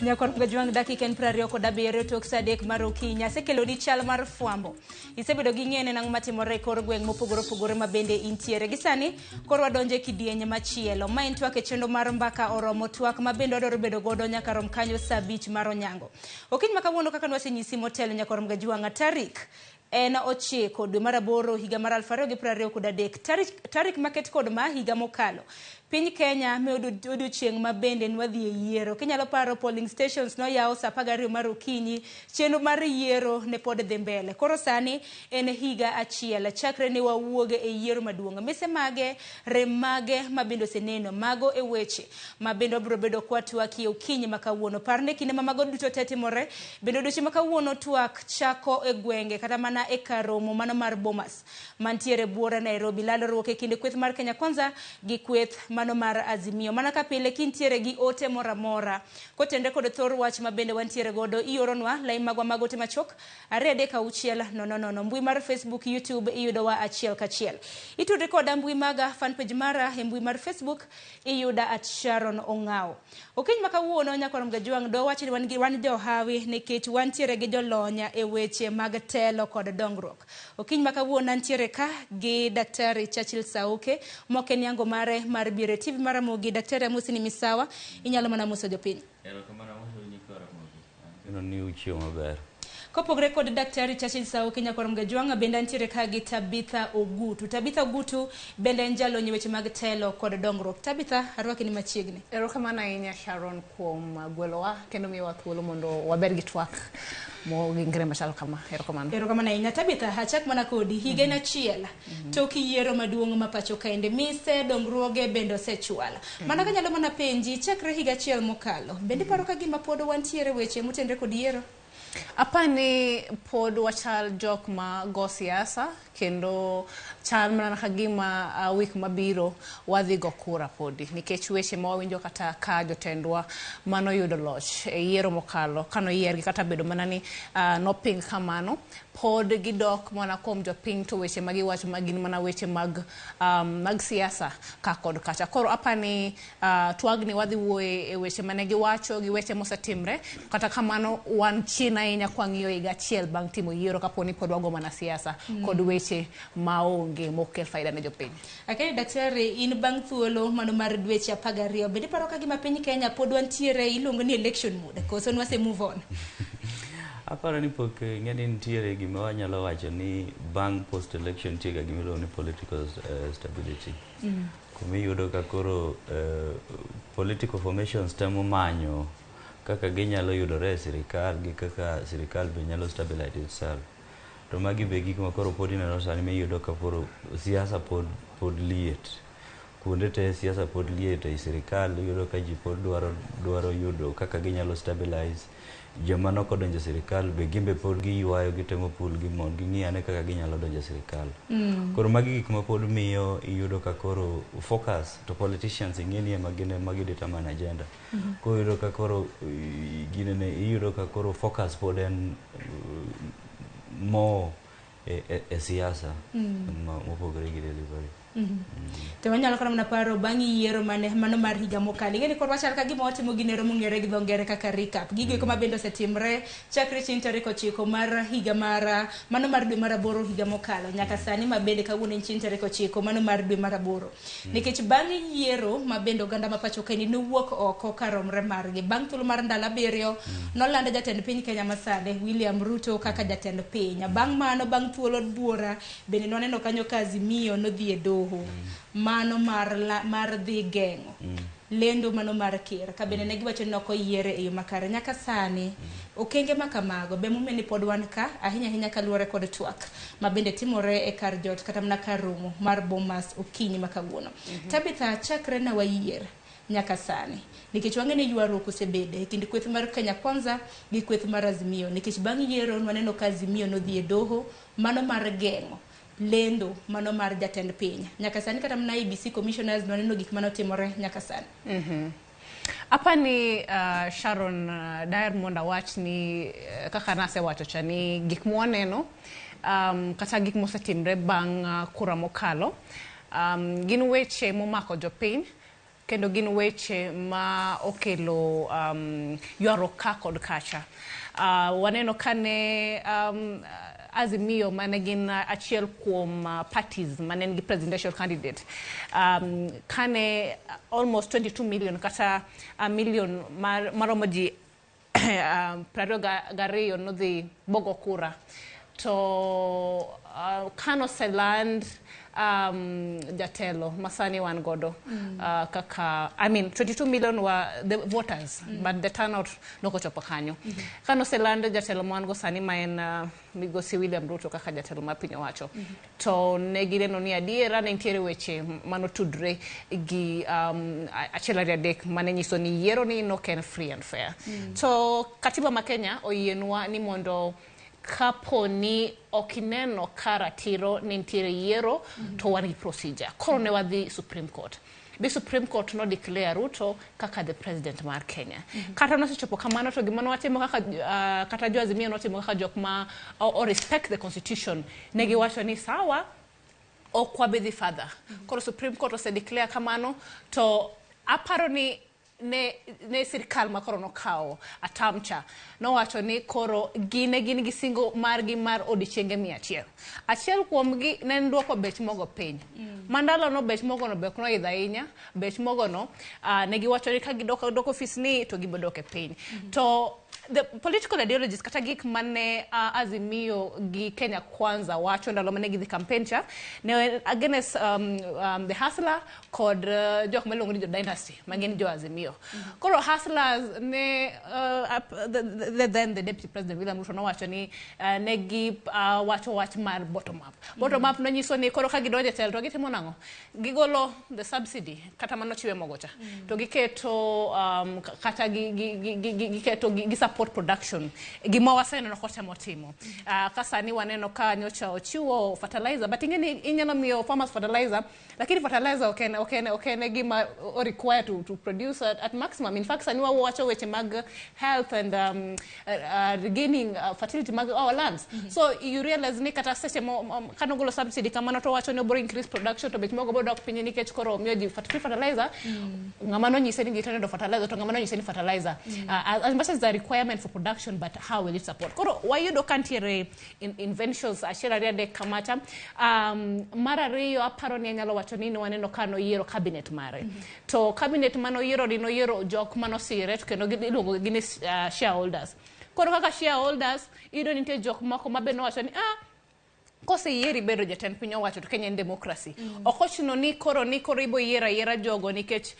Nyakor gajuang dakika en 27 tok saa 3 mar okinyi. Asekelo ni chal mar fwambo. Isebedo gi ng'ene nang' matimore kor gweng' mopogore opogore mabende intiere. Gisani koro wadonje kidienye machielo. Ma en twak e chendo mar mbaka oromo twak mabende wadoro bedo godo nyaka rom kanyo saa 5 mar onyango. Okinyi makawuono kaka nwasenyisi motelo nyakor gajuang tarik en 9 dwe mar 8 higa mar 2023. Tarik maket kod ma higa mokalo. Piny Kenya me odiochieng' mabende nwadhi e yiero. Kinyalo paro polling stations no yaw saa 12 mar okinyi. Chenro mar yiero ne pod dhi mbele. Koro sani en higa achiel. Chakre ne wawuoge e yiero maduong'. Mise mage, rem mage mabende oseneno. Mago e weche mabende wabiro bedo kwa twaki okinyi makawuono. Parne kinde mago duto tetimore. Bende odiochieng' makawuono twak chako e gwenge kata mana e karomo mano mar Bomas. Mantiere buora Nairobi. Lalruok e kinde kweth mar Kenya Kwanza gi kweth mano mar Azimio. Mana ka pile kintiere gi ote mora kotende kod thor wach mabende wantiere godo ioronwa lain magwa magote machok 2 mbui mar Facebook, YouTube iyudowa achiel kachiel. Itudri koda mbui maga fanpage mara e mbui mar Facebook iyuda @Sharon Ongao. Okinyi makawuono nyakor gajuang do wachi wan jo hawi nikech wantiere gi jolonya e weche mag telo kod dongruok. Okinyi makawuono antiere ka gi Daktari Achiel Sauke moken yango mare mar bire TV mar Ramogi. Daktari amusi ni misawa, inyalo mana muso jopiny. Erokamano muso nyaka Ramogi. Ino ni uchio maber. Kopogre kod Daktari Achiel Sauke nyakor gajuang bende antiere ka gi Tabitha Ogutu. Tabitha Ogutu bende en jalony weche mag telo kod dongruok. Tabitha, arwaki ni machiegni. Erokamano ahinya Sharon kuom gwelowa kendo miwa thuolo mondo waber gi twak mo gingre machal kama. Erokamano ahinya. Tabitha, achak mana kodi higa na achiel. Tok yiero maduong' ma pacho kaende mise dongruoge bende osechwala. Mana kanyalo mana penji chakre higa achiel mokalo. Bende paro ka gima pod wantiere weche motendre kod yiero? Apani pod wachal jok ma go siasa kendo chal mana kagima wik mabiro wadhi go kura podi nikech weche ma wawinjo kata ka jotendwa mano yudo loch e yiero mokalo kano yiergi kata bedo mana ni no ping kamano pod gidok mana kuom jopiny to weche magiwacho magin mana weche mag siasa ka kod kacha. Koro apani twagni wadhi wuoye e weche mane giwacho gi weche mosetimre kata kamano wan china ahinya kwang'iyo higa achiel bang' timo yiero kaponi pod wago mana siasa kod weche maonge mokel faida ne jopiny. Akani daktari, in bang' thuolo mano mar dweche 12 bende paro ka gima piny Kenya pod wantiere iluongo ni election mode koso nwase move on? Aparo ni pok ng'eni nitiere gima wanyalo wacho ni bang' post election tiega gima iluongo ni political stability. Kumiyudo ka koro political formations temo manyo kaka ginyalo yudore e sirikal gi kaka sirikal be nyalo stabilize itself. To magi be gik makoro pod ineno sani miyudo ka koro siasa pod liet. Kuonde te siasa pod liet e sirikal iyudo ka ji pod dwaro yudo kaka ginyalo stabilize. Joma nokodonjo sirikal be gimbe pod giywayo gitemo pul gi mon ging'iyane kaka ginyalo donjo sirikal. Koro magi gik ma pod miyo iyudo ka koro focus to politicians ing'eni magi determine agenda. Koro iyudo ka koro iyudo ka koro focus pod en more e siasa mopogore gi delivery. To wanyalo kana mana paro bang' yiero mano mar higa mokalo. Ing'eni koro wachal ka gima watimo ginero mong'ere gi dho ngere kaka recap. Gigo eko mabende osetimre chakre chieng' tarik 9 mar higa mano mar dwe mar 8 higa mokalo nyaka sani mabende kawuono chieng' tarik 9 mano mar dwe mar 8. Nikech bang' yiero mabende oganda ma pacho kae nowuok oko karomre margi. Bang' thuolo mar ndalo 7 nolanda jatend piny Kenya masade William Ruto kaka jatend piny. Bang' mano bang' thuolo buora bende noneno kanyo ka Azimio nodhi e doho mano mar dhi geng'o lendo mano mar ker ka bende ne giwacho ni ok oyiere e yo makare nyaka sani. Okenge makamago be mumeni pod wan ka ahinya kaluwore kod twak ma bende timore e kar jot kata mana kar romo mar Bomas okinyi makawuono. Tabitha, chakre na wayier nyaka sani nikech wang'eni ywaruok osebede e kind kweth mar Kenya Kwanza gi kweth mar Azimio nikech bang' yiero waneno ka Azimio nodhi e doho mano mar geng'o lendo mano mar jatend piny nyaka sani kata mana IBC commissioners noneno gik mano timore nyaka sani. Apa ni Sharon daher monda wach ni kaka nase wacho cha ni gik mwaneno kata gik mosetimre bang kura mokalo gin weche momako jopiny kendo gin weche ma okelo ywaruok ka kod kacha. Waneno kane Azimio mane gin achiel kuom parties mane nigi presidential candidate kane almost 22 million kata million maromo ji 22 nodhi bogo kura to kano seland jatelo masani wan godo kaka 22 million were the voters but the turnout nokochopo kanyo kano seland jatelo mwan go sani maen migosi William Ruto kaka jatelo mar piny owacho to ne gineno ni adiera ne nitiere weche manotudre gi achiel ariyo adek mane nyiso ni yiero ni no ken free and fair to katiba ma Kenya oyienwa ni mondo kapo ni okineno karatiro ni nitiere yiero to wan gi procedure koro ne wadhi Supreme Court. The Supreme Court no declare Ruto kaka the president mar Kenya. Kata nosechopo kamano to gimano watimo kaka kata jo Azimio notimo kaka jok ma or respect the constitution ne giwacho ni sawa okwabedhi further. Koro Supreme Court ose declare kamano to aparo ni ne sirkal ma koro nokao atamcha no wacho ni koro gin gi singo margi mar odiochienge 100. Achiel kuom gi ne ndwoko bech mogo piny. Mandalo no bech mogo no bek no idha ahinya, bech mogo no ne giwacho ni ka gidoko office ni to gibodoke piny. To the political ideologies kata gik mane Azimio gi Kenya Kwanza wacho ndalo mane gidhi campaign cha ne against the hustler kod jok malongo ni jo dynasty magin jo Azimio. Koro hustlers ne then the deputy president William Ruto no wacho ni ne gi wacho wach mar bottom up. Bottom up no nyiso ni koro ka gidonje tel to gitimo nango gigolo the subsidy kata mano chiwe mogocha to giketo kata giketo gi support production gima waseno no kocha motimo kasani waneno ka nyocha ochiwo fertilizer but ingeni inyalo miyo farmers fertilizer lakini fertilizer okay gima require to produce at maximum. In fact sani wacho weche mag health and regaining fertility mag our lands so you realize ni kata seche kanogolo subsidy kama no to wacho ni obro increase production to bech mogo bodok piny nikech koro miyo ji fertilizer ngamano nyise ni gitene do fertilizer to ngamano nyise ni fertilizer as much as the requirement for production but how will it support koro wayudo kantiere inventions achiel ariyo adek kamacha mar ariyo aparo ni anyalo wacho ni waneno kano yiero cabinet mare to cabinet mano yiero ni no yiero jok manosire to kendo giluongo gi shareholders koro kaka shareholders ido nitie jok moko mabeno wacho ni kose yieri bedo jatend piny owacho to Kenya en democracy okochino ni koro ibo yiera jogo nikech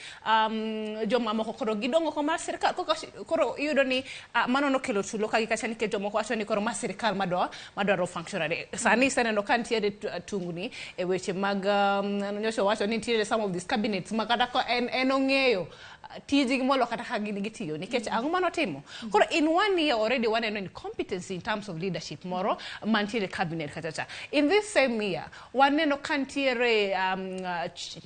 joma moko koro gidongo ko mar sirkal koro yudo ni mano no kelo tulo ka gikacha nikech joma ko wacho ni koro mar sirkal madwaro functionary sani seneno kantiere tungni e weche mag nyocho wacho ni tiere some of these cabinets makata ko en ong'eyo tiji gimolo kata ka gini gitiyo nikech ang'o mano timo koro in 1 year already one and incompetency in terms of leadership moro mantiere cabinet katacha in this same year waneno kantiere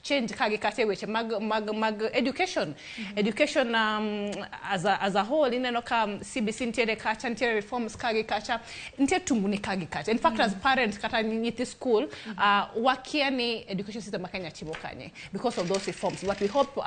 change kagi kate weche mag education education as a whole ineno ka CBC ntiere kacha ntiere reforms kagi kacha ntiere tunguni kagi kacha in fact as parents kata nyithi school wakia ni education system ma Kenya chibo kanye because of those reforms but we hope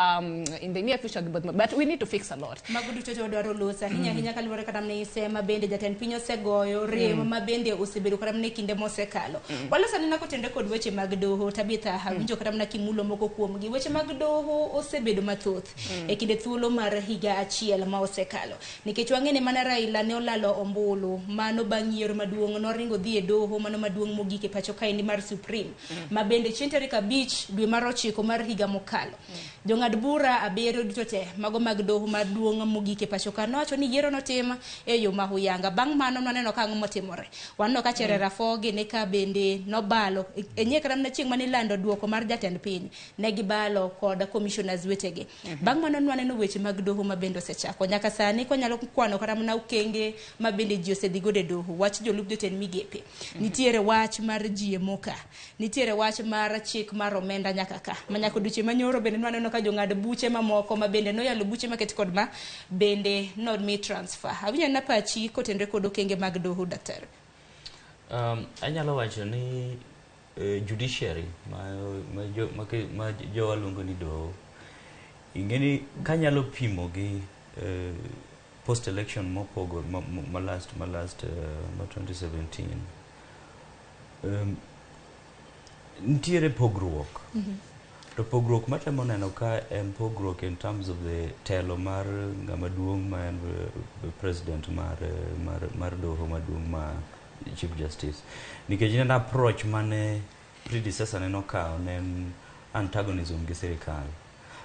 in the near future but we need to fix a lot magudu chocho dwaro losa hinya kaluwore kata mne isema bende jatend piny osegoyo rem mabende osebedo kata mne kinde mosekalo walosa nina kotende kod weche mag doho Tabitha hawinjo kata mna kimulo moko kuom gi weche mag doho osebedo mathoth e kinde thuolo mar higa achiel ma osekalo nikech wang'ene mana Raila ne olalo ombulu mano bang' yiero maduong' noringo dhi e doho mano maduong' mogik e pacho kaendi mar Supreme mabende chieng' tarik 5 dwe mar 9 mar higa mokalo jong'ad bura abero duto te mago mag doho maduong' mogik e pacho ka nowacho ni yiero notim e yo mahuyanga bang' mano naneno ka ang'o motimore wanno ka Chere Rafogi ne ka bende nobalo enye kata na chieng' mane lando duoko mar jatend piny ne gibalo kod commissioners wetege bang' mano naneno weche mag doho mabende osechako nyaka sani ko nyalo kwano kata mna ukenge mabende ji osedhi gode doho wach jolup jotend migepe nitiere wach mar GMO ka nitiere wach mar chik mar omenda nyaka ka manyako duche manyoro bende naneno ka jong'ad buche mamoko ma bende noyalo buche maket kod ma bende nod mi transfer. Awinjo na pachi kotenre kod okenge mag doho daktari. Anyalo wacho ni judiciary ma jowa luongo ni doho ingeni kanyalo pimo gi post election mopogo ma last 2017 ntiere pogruok to pogruok matemo neno ka en pogruok in terms of the telo mar ngama duong ma en president mar doho maduong ma Chief Justice nikech en approach mane predecessor neno kao nen antagonism gi sirikal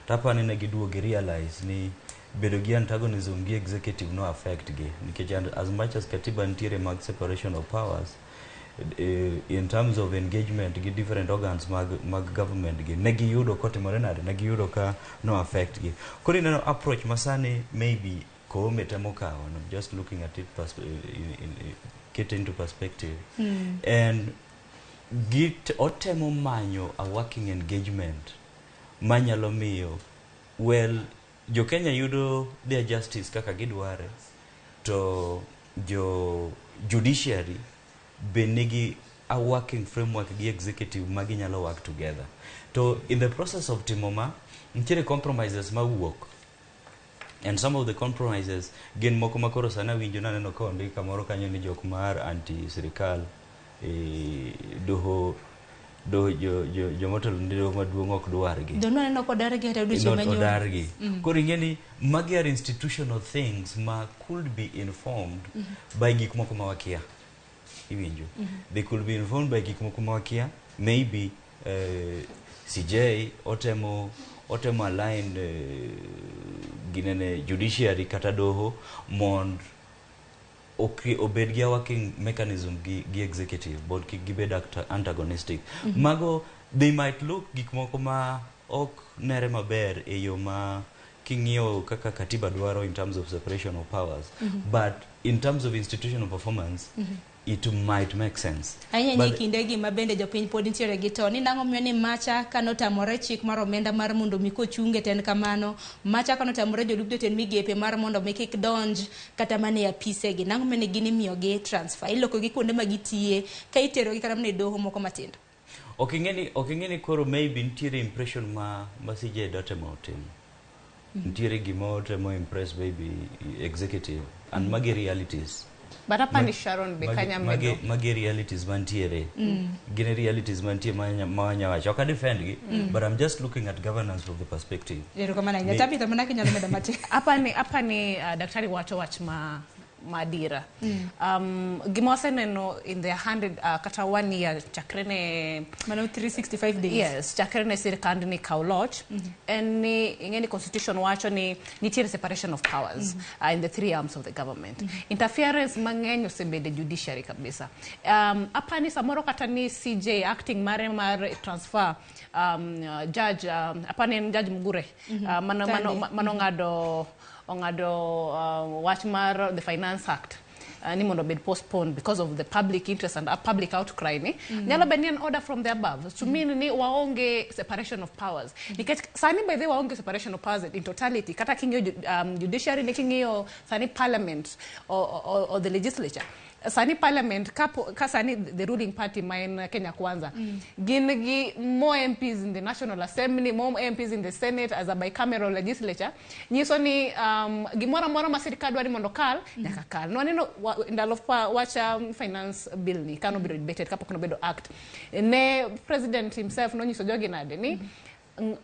tapani ne giduogi realize ni bedo gi antagonism gi executive no affect gi nikech as much as katiba ntiere mag separation of powers in terms of engagement gi different organs mag government gi ne giyudo kotimore nade ne giyudo ka no affect gi kori neno approach masani maybe Koome temo kao I'm just looking at it get into perspective and otemo manyo a working engagement manyalo miyo jokenya yudo their justice kaka gidware to judiciary benigi a working framework gi executive maginyalo work together to in the process of timoma ntiere compromises mawuok and some of the compromises gin moko makoro sana winjo naneno ka ondika kamoro kanyo ni jok mar anti sirikal doho jomotelo ndiro maduong ok dwargi dono neno ko dargi hata duche manyo dargi koro ingeni magi are institutional things ma could be informed by gik moko mawakia iwinjo they could be informed by gik moko mawakia maybe CJ otemo align ginene judiciary kata doho mond obed gi working mechanism gi executive but gibed antagonistic mago they might look gik moko ma ok nere maber e yo ma king'iyo kaka katiba dwaro in terms of separation of powers but in terms of institutional performance it might make sense. Anya kinde gi mabende jopiny pod ntiere gi to ni nango miyo ni macha kanotamore chik mar omenda mar mondo mi kochunge ten kamano macha kanotamore jolup jotend migepe mar mondo mi kik donj kata mane apise gi nango miyo ni gini miyo gi transfer iloko gi kuonde ma gitiye ka itero gi kata ne doho moko matindo. okingeni koro maybe ntiere impression ma CJ dotemo tim ntiere gimo temo impress maybe executive and magi realities. But apani Sharon be kanya medo. Magi realities mantiere. Gine realities mantie mawanya wacho. Oka defend gi, but I'm just looking at governance from the perspective. Yero kama na nyatabi tamana kinyalo meda mati. Apani daktari wacho wach madira. Gimose neno in the 100 kata 1 year chakrene mano 365 days. Yes, chakrene sirikand ni kauloch and ni ingeni constitution wacho ni nitiere separation of powers in the three arms of the government. Interference mang'eny osebede judiciary kabisa. Apani samoro kata ni CJ acting mar transfer judge apani judge Mugure mano ongado watch mar the Finance Act ni mondo bed postponed because of the public interest and public outcry ni nyalo be an order from the above to mean ni waonge separation of powers nikech sani by the waonge separation of powers in totality kata kinyo judiciary ni kinyo sani parliament or the legislature sani parliament ka sani the ruling party main Kenya Kwanza gin more MPs in the National Assembly, more MPs in the Senate as a bicameral legislature nyiso ni gimora mora ma sirikal dwari mondo kal nyaka kal no neno ndalo wacha finance bill ni kano biro debated kapok no bedo act ne president himself no nyiso jogi nade ni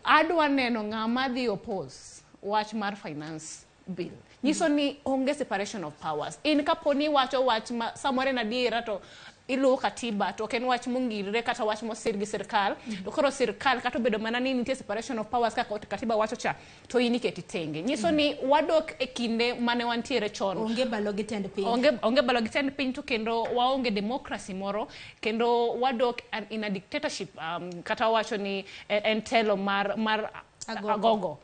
adwa neno ng'ama dhi oppose wach mar finance bill nyiso ni onge separation of powers in kaponi wacho wach samore na diera to ilu katiba to ken wach mungirre kata wach mosir gi sirkal to koro sirkal kata bedo mana ni nitie separation of powers kaka katiba wacho cha to iniketi tenge nyiso ni wadok e kinde mane wantiere chon onge balogi tend piny onge balogi tend piny to kendo waonge democracy moro kendo wadok in a dictatorship kata wacho ni entelo mar agogo.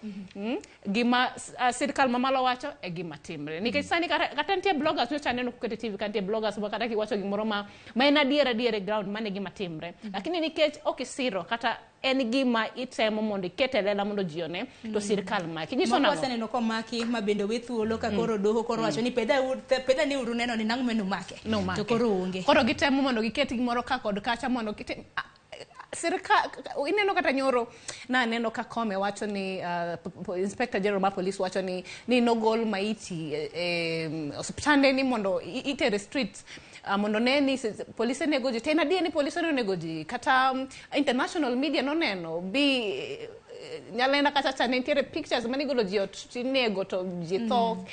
Gima sirkal mamalo wacho e gima timre. Nikech sani kata nitie bloggers nyocha aneno kukete TV kantie bloggers ma kata kiwacho gimoro ma en adiera ground mane gima timre. Lakini nikech ok isiro kata en gima itemo mondo ikete lela mondo jione to sirkal maki. Nyiso nang'o? Moko neno komaki ma bende we thuolo ka koro doho koro wacho ni pedha ni uru neno ni nang'o menu make. To koro onge. Koro gitemo mondo giket gimoro ka kod kacha mondo kitim sirkal ineno kata nyoro na neno ka kome wacho ni inspector general ma police wacho ni nogol maiti osiptande ni mondo itere streets mondo neni police nego ji tena die ni police nego ji kata international media no neno bi nyalenda kata cha nentiere pictures manigolo ji nego to ji tho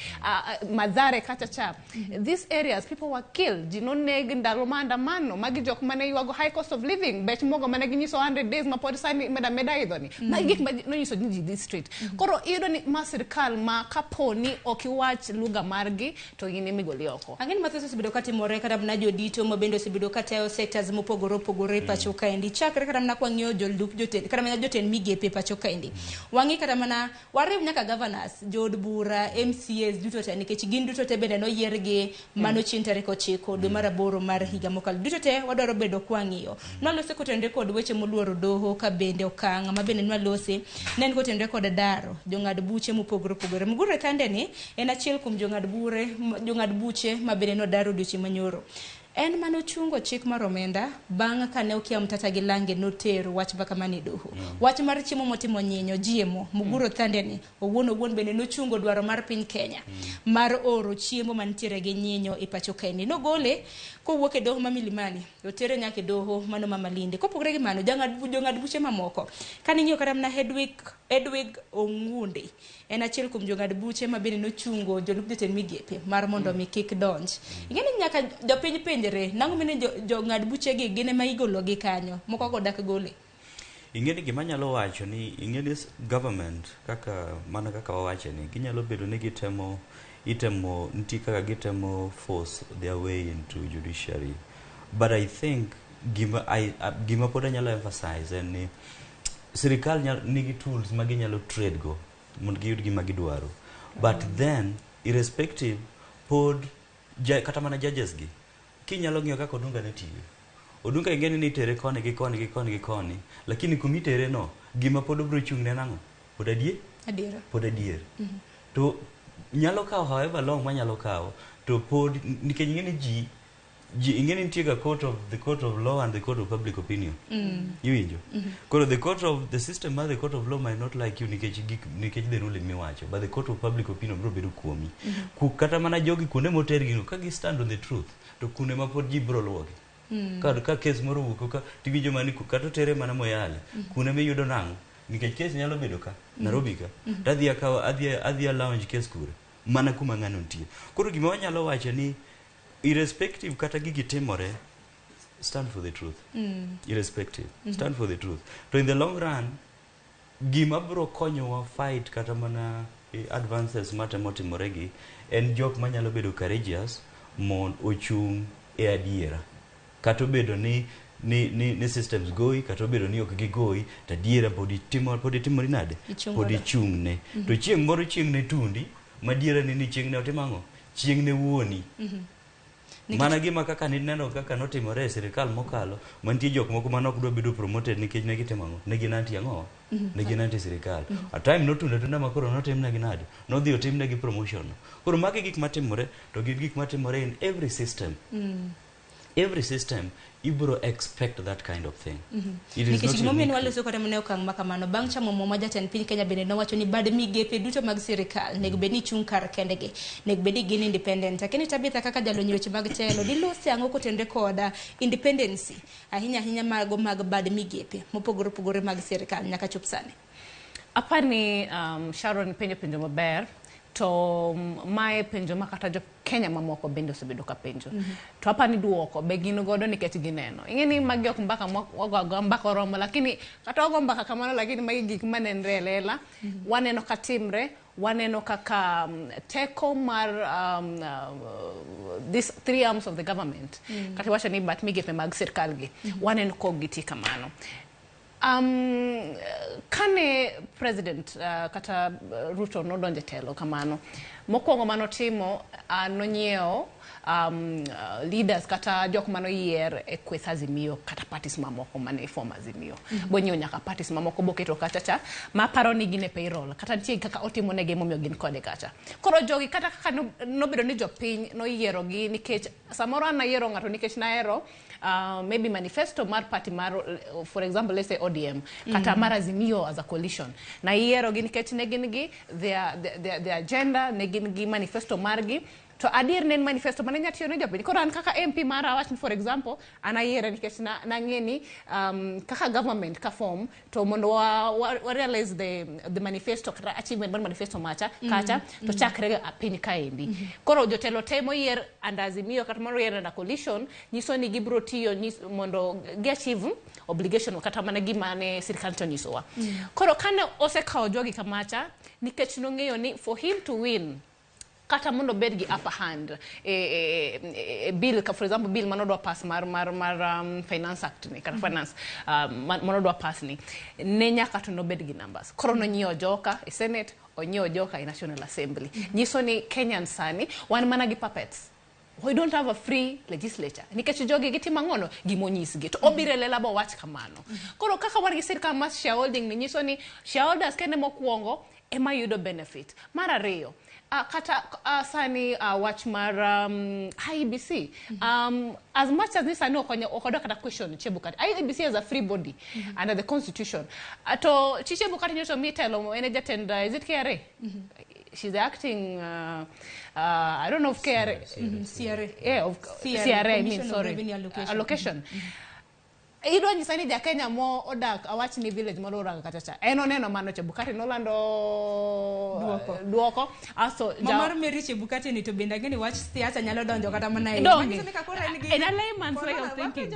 madhare kata cha these areas people were killed ji no neg ndalo maandamano magi jok mane yuago high cost of living bech mogo mane ginyiso 100 days ma pod sani meda idhoni magi gik no nyiso ji this street koro iyudo ni ma sirkal ma kaponi okiwach lugha margi to gini migoli oko ang'eni mathoso osebedo katimore kata mna jodito ma bende osebedo katayo sectors mopogore opogore pacho kaendi chakre kata mna kwang'iyo jolup jotend kata mana jotend migepe pacho kaendi wangi kata mana wariw nyaka governors jod bura MCAs duto te nikech gin duto te bende noyiergi mano chien tarik 9 dwe mar 8 mar higa mokalo duto te wadwaro bedo kwang'iyo nalose kotendre kod weche moluoro doho ka bende okang' ma bende nalose nen kotendre kod daro jong'ad buche mopogore opogore Mugure Kande ni en achiel kuom jong'ad buche ma bende nodaro odiochieng' manyoro en mano chungo chik mar omenda bang' kane okia mtata gi lange notero wach baka mani doho wach mar chiemo motimo nyinyo jiemo Mugure Kande ni owuon bende nochungo dwaro mar piny Kenya mar oro chiemo mantiere gi nyinyo e pacho kaendi nogole kowuok e doho ma Milimani otere nyaka e doho mano ma Malindi kopogore gi mano jong'ad buche mamoko kane ng'iyo kata mna Edwig Ongunde en achiel kuom jong'ad buche ma bende nochungo jolup jotend migepe mar mondo mi kik donj ing'eni nyaka jopiny penjre nang'o mene jong'ad buche gi gine ma igolo gi kanyo moko godak gole ing'eni gima nyalo wacho ni ing'eni government kaka wawacho ni ginyalo bedo ni itemo nitie kaka gitemo force their way into judiciary but I think gima pod anyalo emphasize en ni sirikal nigi tools ma ginyalo trade go mondo giyud gima gidwaro but then irrespective pod kata mana judges gi kinyalo ng'iyo kaka Odunga ne tiyo Odunga ing'eni ni tere koni gi koni lakini kumitere no gima pod obro chung' ne nang'o pod adier to nyalo kawo however long manyalo kawo to pod nikech ing'eni ji ing'eni nitie ga the court of law and the court of public opinion iwinjo koro the system mar the court of law might not like you nikech the ruling miwacho but the court of public opinion bro bedo kuomi kata mana jogi kuonde motergi no ka gi stand on the truth to kuonde ma pod ji bro luwogi ka case moro wuok ka tiwinjo mani kata tere mana Moyale kuonde miyudo nang'o nikech case nyalo bedo ka Nairobi ka adhi lounge case kure mana kuma ng'ano nitie koro gima wanyalo wacho ni irrespective kata gigi timore stand for the truth irrespective stand for the truth to in the long run gima bro konyowa fight kata mana advances matemo timoregi en jok manyalo bedo courageous mond ochung' e adiera kata obedo ni systems goyi kata obedo ni ok gigoyi to adiera pod itimori nade pod ichung'ne to chieng' moro chieng'ne tundi madiera ni chieng'ne otimang'o chieng'ne wuoni mana gima kaka nineno kaka notimore e sirikal mokalo mantie jok moko manok dwa bedo promoted nikech ne gitimang'o ne ginantie ang'o ne ginantie sirikal a time notunda makoro notimnegi nade nodhi otimnegi promotion koro magi gik matimore to gik matimore in every system ibro expect that kind of thing nikech gimomiyo waloso kata mane okang' makamano bang' chamo mo jatend piny Kenya bende nowacho ni bad migepe duto mag sirikal nego bed ni chung' kar kendegi nego bed ni gin independent lakini Tabitha kaka jalony weche mag telo dilose ang'o kotende koda independency ahinya mag bad migepe mopogore mag sirikal nyaka chop sani apani Sharon penjo maber to mae penjo makata jo Kenya mamoko bende osebedo ka penjo to hapa ni duoko be gin godo nikech gineno ing'eni magi ok mbaka mbaka romo lakini kata ogo mbaka kamano lakini magi gik manenre lela waneno katimre waneno kaka teko mar these three arms of the government kata wacho ni bat migepe mag sirkal gi waneno ko giti kamano Kane president kata Ruto nodonje telo kamano mokwongo manotimo nonyiewo leaders kata jok mano yier e kweth Azimio kata parties mamoko mane form Azimio bonyiewo nyaka parties mamoko boketo kacha ma paro ni gine payroll kata nitie kaka otimo negi momiyo gin kode kacha. Koro jogi kata kaka nobedo ni jopiny noyiero gi nikech samoro an nayiero ng'ato nikech nahero maybe manifesto mar party mar for example let's say ODM kata mar Azimio as a coalition na yiero gi nikech ne gin gi their agenda ne gin gi manifesto margi to adier nen manifesto mane nyatiyo ne jopiny. Koro an kaka MP mar awach for example an ayiere nikech nang'eni kaka government ka form to mondo wa realize the manifesto kata achievement mar manifesto kacha to chakre a piny kaendi. Koro jotelo te moyier under Azimio kata moyier under coalition nyiso ni gibro tiyo mondo gi achieve obligation kata mana gima ne sirkal to nyisowa. Koro kane osekawo jogi kamacha nikech nong'eyo ni for him to win kata mondo bed gi upper hand bill for example bill manodwa pass mar finance act ni kata finance manodwa pass ni ne nyaka to nobed gi numbers. Koro nonyiewo joka e Senate onyiewo joka e National Assembly. Nyiso ni Kenyan sani wan mana gi puppets. We don't have a free legislature. Nikech jogi gitimo ng'ono gimonyisgi to obire lela bo wach kamano. Koro kaka war gi sirkal mas shareholding ni nyiso ni shareholders kende mokwongo ema yudo benefit. Mar ariyo kata sani watch mar IEBC as much as this sani okodo kata question Chebukati. IEBC is a free body under the constitution. To Chebukati nyoto mitelo ene jatend is it KRA? She's acting I don't know if KRA CRA. Yeah, of CRA I mean sorry. Allocation. Ido nyisani jokenya mo odak awach ni village moro oranga kachacha. Eno neno mano Chebukati nolando duoko. Aso Mamar Mary Chebukati ni to benda gini watch siasa nyalo donjo kata mana in a layman's way of thinking.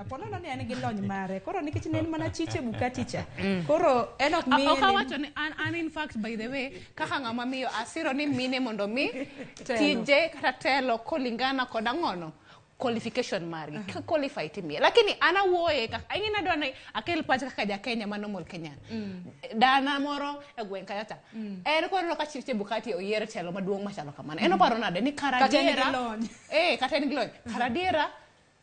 Pono ni ani gi lony mare. Koro nikech nen mana chi Chebukati cha. Koro enok mi okawacho ni an in fact by the way kaka ng'ama miyo asiro ni mine mondo mi tije kata telo kolingana koda ng'ono qualification margi qualify timie lakini ana woye aina dona akel pach kaka jakenya manomol Kenyan dana moro e gwen kayata en ko no ka Chebukati oyier telo maduong' machalo kamano eno paro nade ni karadiera kata ni glony karadiera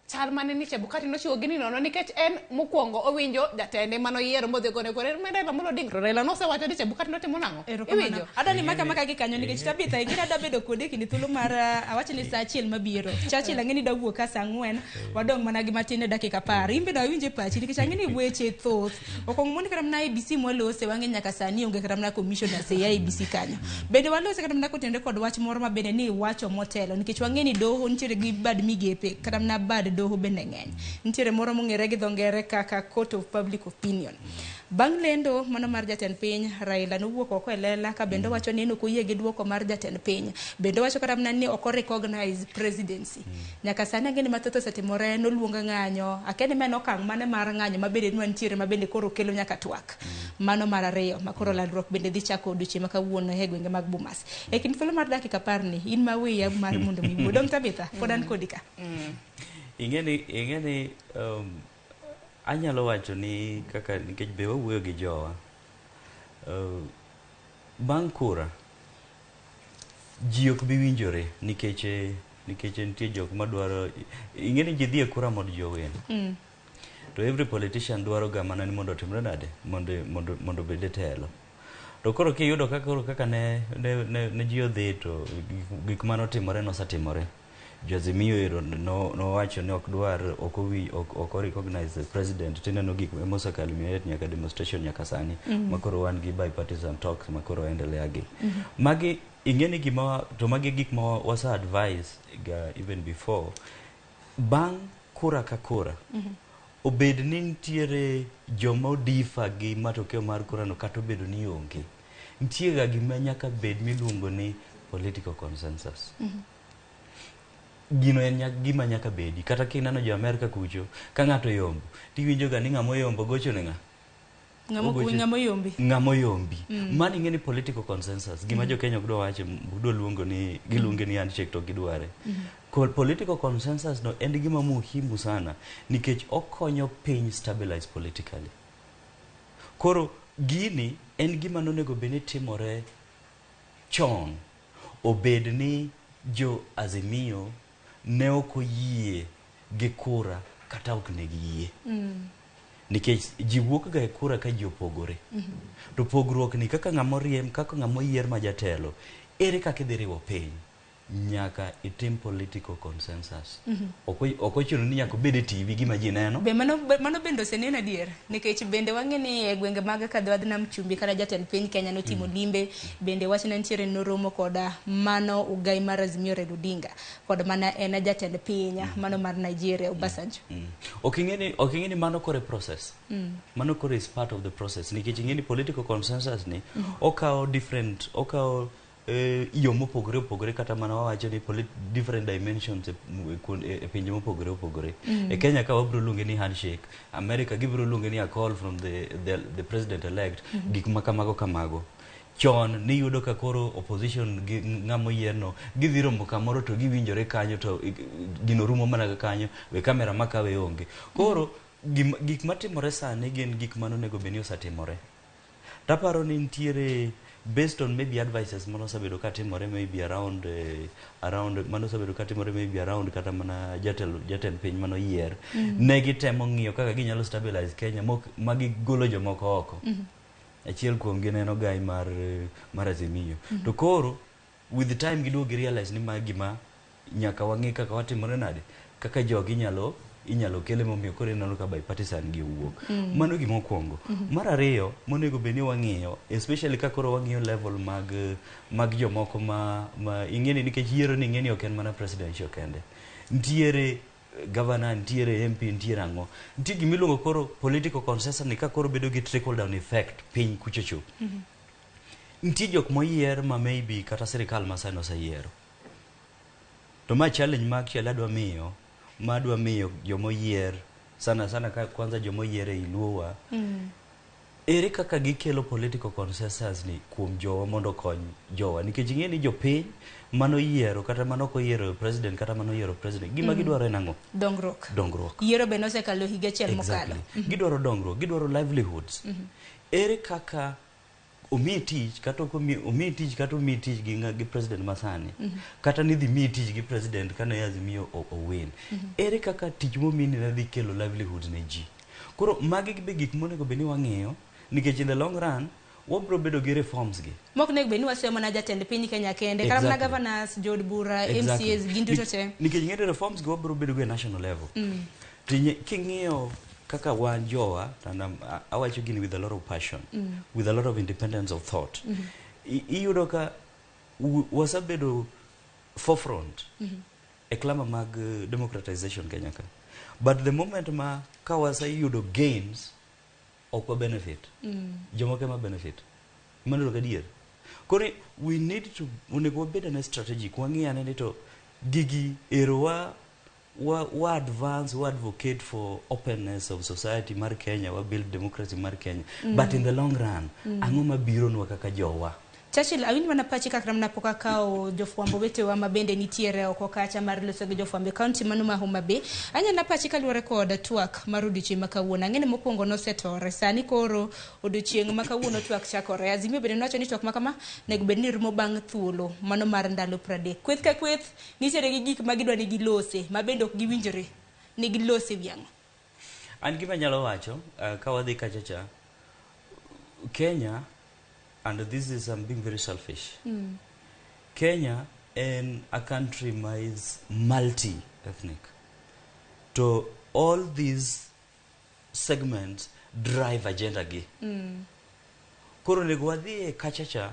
chal mane ni Chebukati no chiwo gini nono nikech en mokwongo owinjo jatende mano yiero modhi gone gore Raila Amolo Odinga Raila no sewacho ni Chebukati no timo nang'o iwinjo adani maka gi kanyo nikech Tabitha igina da bedo kode kini thuolo mar awacho ni sa achiel mabiro Churchill ang'eni da wuok ka sa 4 wadong mana gi matin e dakika 10 imbe da winje pachi nikech ang'eni weche thoth okong mondo kata na IBC molose wang'e nyaka sani onge kata na commissioner se ya IBC kanyo bende walose kata na kotende kod wach moro mabende ni wacho motelo nikech wang'eni doho nitiere gi bad migepe kata na bad doho bende ng'eny nitiere moro mong'ere gi dhongere kaka court of public opinion. Bang' lendo mano mar jatend piny Raila nowuok oko e lela ka bende wacho ni ok oyie gi duoko mar jatend piny bende wacho kata ni ok recognize presidency nyaka sani ng'eni mathoth osetimore noluonga ng'anyo akene men okang' mane mar ng'anyo mabende nitiere mabende koro kelo nyaka twak mano mar ariyo makoro landruok bende dhi chako odiochieng' ma kawuono e gwenge mag Bomas e kind thuolo mar dakika 10 ni in ma wiya mar mondo mi dong Tabitha pod an kodika ingeni anyalo wacho ni kaka nikech be wawuoyo gi jowa bang' kura ji ok bi winjore nikech nitie jok madwaro ingeni ji dhi e kura mondo jowen to every politician dwaro ga mana ni mondo otimre nade mondo bede telo to koro kiyudo kaka ne ji odhi to gik manotimore nosatimore Jazimio ero no wacho ni ok dwar ok recognize the president tineno gik mosekalo nyaka demonstration nyaka sani makoro wan gi bipartisan talks makoro endelea gi magi ingeni gima to magi gik ma wasa advise even before bang' kura ka kura obed ni nitiere joma odifa gi matokeo mar kura no kata obedo ni onge nitie ga gima nyaka bed miluongo ni political consensus gino en gima nyaka bedi kata kinano jo Amerika kucho ka ng'ato yombo tiwinjo ga ni ng'amo yombo gocho ne ng'amo yombi mani ng'eni political consensus gima jo Kenya kudwa wache budwa luongo ni giluonge ni handshake to gidware political consensus no en gima muhimu sana nikech okonyo piny stabilize politically Koro gini en gima nonego beni timore chon, obed ni jo Azimio ne ok oyie gi kura kata ok ne giyie. Nikech ji wuok ga e kura ka ji opogore. To pogruok ni kaka ng'amo riem, kaka ng'amo yier ma jatelo, ere kaka idhi riwo piny? Nyaka itim political consensus. Ok ochuno ni nyaka obed e TV gima ji neno. Be mano bende oseneno adier, nikech bende wang'e ni e gwenge mag Kadwadh Nam Chumbi kata jatend piny Kenya notimo limbe, bende wachne nitiere noromo koda mano ugai mar Azimio Raila Odinga kod mana en jatend piny mano mar Nigeria Obasanjo. Ok ing'e ni mano kore process. Mano kore is part of the process. Nikech ing'e ni political consensus ni okawo yo mopogore opogore, kata mana wawacho ni different dimensions e pinje mopogore opogore. E Kenya ka wabro luonge ni handshake, America gibro luonge ni a call from the president elect, gik kamago. Chon ni yudo ka koro opposition gi ng'amo yierno gidhi romo kamoro to giwinjore kanyo to gino rumo mana kanyo, we kamera makawe onge. Koro gik matimore sani gin gik manonego beni osatimore. Taparo ni nitiere based on maybe advices mano sabedo katimore maybe around mano sabedo katimore maybe around kata mana jatend piny mano yier, ne gitemo ng'iyo kaka ginyalo stabilize Kenya magi golo jomoko oko. Achiel kuom gi neno gai mar Azimio. To koro with the time giduogo gi realize ni ma gima nyaka wang'i kaka watimore nade, kaka jogi inyalo kele momiyo koro ineno ka bipartisan gi wuok. Mano gima okwongo. Mar ariyo monego beni wang'iyo, especially ka koro wang'iyo level mag jomoko ma ing'eni nikech yiero ni ing'eni ok en mana presidential kende. Nitiere governor, nitiere MP, nitiere ang'o. Nitie gimiluongo koro political consensus ni ka koro bedo gi trickle down effect piny kuchocho. Nitie jok moyier ma maybe kata sirikal masano oseyiero. To ma challenge ma actually adwa miyo jomoyier sana ka kwanza jomoyier e Luowa, ere kaka gikelo political consensus ni kuom jowa mondo kony jowa, nikech ing'e ni jopiny mano yiero kata mano ko yiero president kata mano yiero president gima gidwaro en ang'o? Dongruok. Yiero be nosekalo higa achiel mokalo. Gidwaro dongruok, gidwaro livelihoods. Ere kaka omi tich kata omi tich gi president masani, kata nidhi mi tich gi president kane Azimio owin. Ere kaka tich momini ne dhi kelo livelihoods ne ji? Koro magi be gik monego beni wang'iyo, nikech in the long run wabro bedo gi reforms gi. Mok nego beni wasemo na jatend piny Kenya kende, kata mana governors, jod bura, MCAs, gin duto te. Nikech ng'e reforms gi wabro bedo go e national level. King'iyo kaka wan jowa, and awacho gini with a lot of passion, with a lot of independence of thought. Iyudo ka wasabedo forefront e klama mag democratization Kenya ka. But the moment ma ka wasayudo gains, ok wa benefit. Jomoko ma benefit. Mano ka dier. Kore we need to unego wabed na strategy wang'iyo ane to gigi ero wa advance, wa advocate for openness of society mar Kenya, wa build democracy mar Kenya. But in the long run, ang'o mabiro nwa kaka jowa? Churchill, awinj mana pachi kaka namna poka kao jofwambo wetewa mabende nitiere oko kacha mar loso gi jofwambo county mano ma Homa Bay. Anya na pachi kaluwore kod twak mar odiochieng' ma kawuono. Ang'e ni mokwongo nosetore, sani koro odiochieng' ma kawuono twak chakore. Azimio bende nowacho ni twak ma kama nego bed ni rumo bang' thuolo mano mar ndalo 30. Kweth ka kweth nitiere gi gik ma gidwa ni gilose ma bende ok giwinjore ni gilose wiang'. An gima nyalo wacho ka wadhi kachacha Kenya, and this is being very selfish. Kenya is a country that is multi-ethnic. So all these segments drive agenda gi. Koro nego wadhi kachacha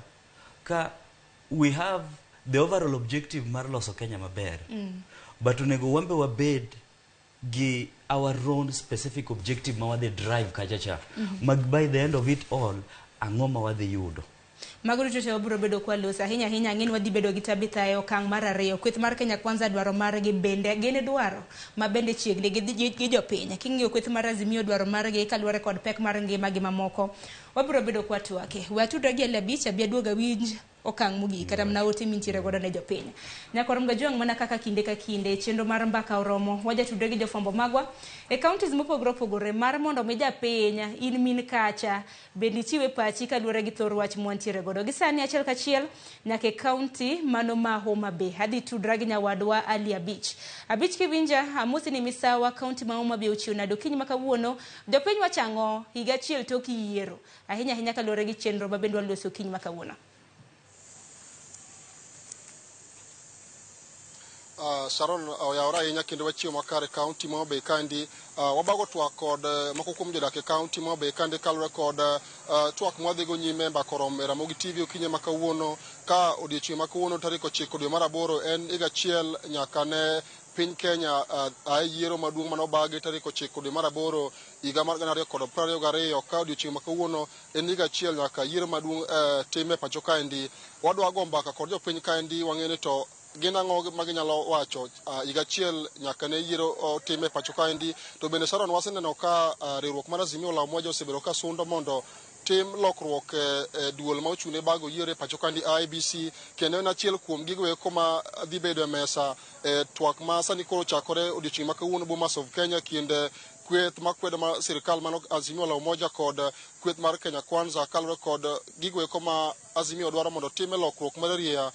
ka we have the overall objective mar loso Kenya maber. But nego wambe wabed gi our own specific objective ma wadhi drive kachacha. By the end of it all, ang'o ma wadhi yudo. Mago duto te wabiro bedo kwa losa ahinya ang'eni wadhi bedo gi Tabitha e okang' mar ariyo. Kweth mar Kenya Kwanza dwaro margi bende gene dwaro ma bende chiegni gi jopiny. King'iyo kweth mar Azimio dwaro margi kaluwore kod pek mar ngima gi mamoko. Wabiro bedo kwa twake. Watudre gi Elabich abiaduoga winj okang' mogik kata mana ote mintiere godo ne jopiny. Nyaka rom ga jwang' mana kaka kinde ka kinde chenro mar mbaka oromo wajatudre gi jofwambo magwa e counties mopogore opogore mar mondo mi japiny in min kacha bende ichiwe pachi kaluwore gi thor wach mwantiere godo. Gisani achiel kachiel nyaka e county mano ma Homa Bay. Adhi tudra gi nyawadwa Ali Abich. Abich kiwinja amosi ni misawa county ma Homa Bay ochiwo nado kiny ma kawuono jopiny wachango higa achiel tok yiero ahinya ahinya kaluwore gi chenro ma bende waloso kiny ma kawuono. Sharon oyawra ahinya kendo wachiwo makare county ma Homa Bay kandi wabago twak kod moko kuom jodak e county ma Homa Bay kandi kaluwore kod twak mwadhigo nyime mbaka oromo e Ramogi TV okinyi ma kawuono ka odiochieng' ma kawuono tarik 9 dwe mar 8 en higa achiel nyaka ne piny Kenya yiero maduong' manobagi tarik 9 dwe mar 8 higa mar 2022 ka odiochieng' ma kawuono en higa achiel nyaka yiero maduong' time pacho kaendi. Wadwa go mbaka kod jopiny kaendi wang'eni to gin ang'o ma ginyalo wacho higa achiel nyaka ne yiero time pacho kaendi. To bende Sharon waseneno ka riwruok mar Azimio la Umoja osebedo ka sundo mondo tim lokruok e duol ma ochune bago yiero e pacho kandi IBC kendo en achiel kuom gigo eko ma dhi bedo e mesa twak ma sani koro chakore odiochieng' ma kawuono Bomas of Kenya kinde kweth makwedo ma sirikal mano Azimio la Umoja kod kweth mar Kenya Kwanza kaluwore kod gigo eko ma Azimio dwaro mondo time lokruok malaria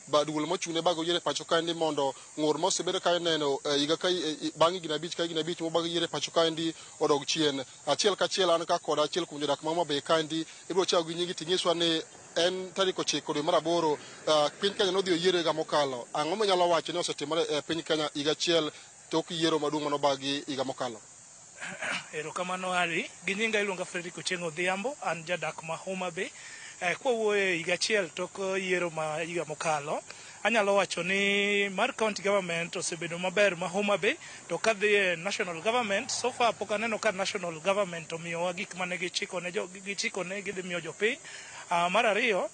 baduol mochune bago yiero pacho kaendi mondo ng'ur mosebedo ka ineno higa ka bang' higni 5 ka higni 5 mobago yiero pacho kaendi odog chien. Achiel kachiel an ka kod achiel kuom jodak ma Homa Bay kaendi ibiro chako gi nyingi tinyiswa ni en tarik 9 dwe mar 8 piny Kenya nodhi oyiero higa mokalo. Ang'o minyalo wacho ni osetimore e piny Kenya higa achiel tok yiero maduong' manobagi higa mokalo? Erokamano Ali, gi nyinga iluonga Fredrick Ochieng' Odhiambo, an jadak ma Homa Bay. Kwawuoyo higa achiel tok yiero ma higa mokalo, anyalo wacho ni mar county government osebedo maber ma Homa Bay, to kadhi e national government so far pok aneno ka national government omiyowa gik mane gichikone gidhi miyo jopiny. Mar ariyo,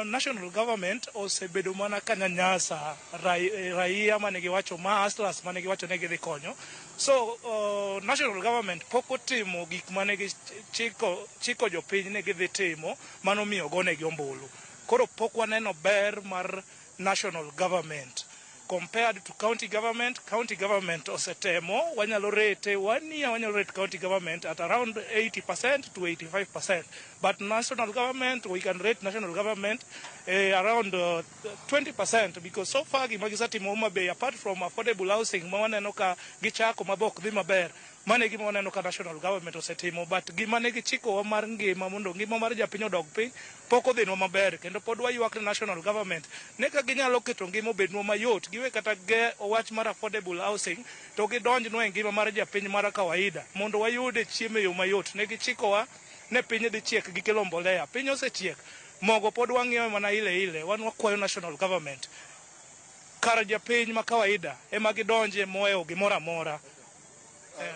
national government osebedo mana kanyanyasa raia mane giwacho ma hustlers mane giwacho ne gidhi konyo. So national government pok otimo gik mane gichiko jopiny ne gidhi timo mano miyo gone gi ombulu. Koro pok waneno ber mar national government compared to county government. County government osetemo, wanyalo rate county government at around 80% to 85%, but national government, we can rate national government around 20%, because so far gima gisatimo Homa Bay apart from affordable housing ma waneno ka gichako mabok dhi maber, mane gima waneno ka national government osetimo, but gima ne gichiko mar ngima mondo ngima mar japiny odog piny pok odhinwa maber, kendo pod waywak ne national government ne ka ginyalo keto ngima obednwa mayot, giwe kata wach mar affordable housing to gidonjnwa e ngima mar japiny mar kawaida mondo wayude chiemo e yo mayot. Ne gichikowa ne piny dhi chiek gi kelo mbolea, piny osechiek, mogo pod wang'iewe mana ile wan wakwayo national government kar japiny ma kawaida ema gidonje moewo gimoro amora.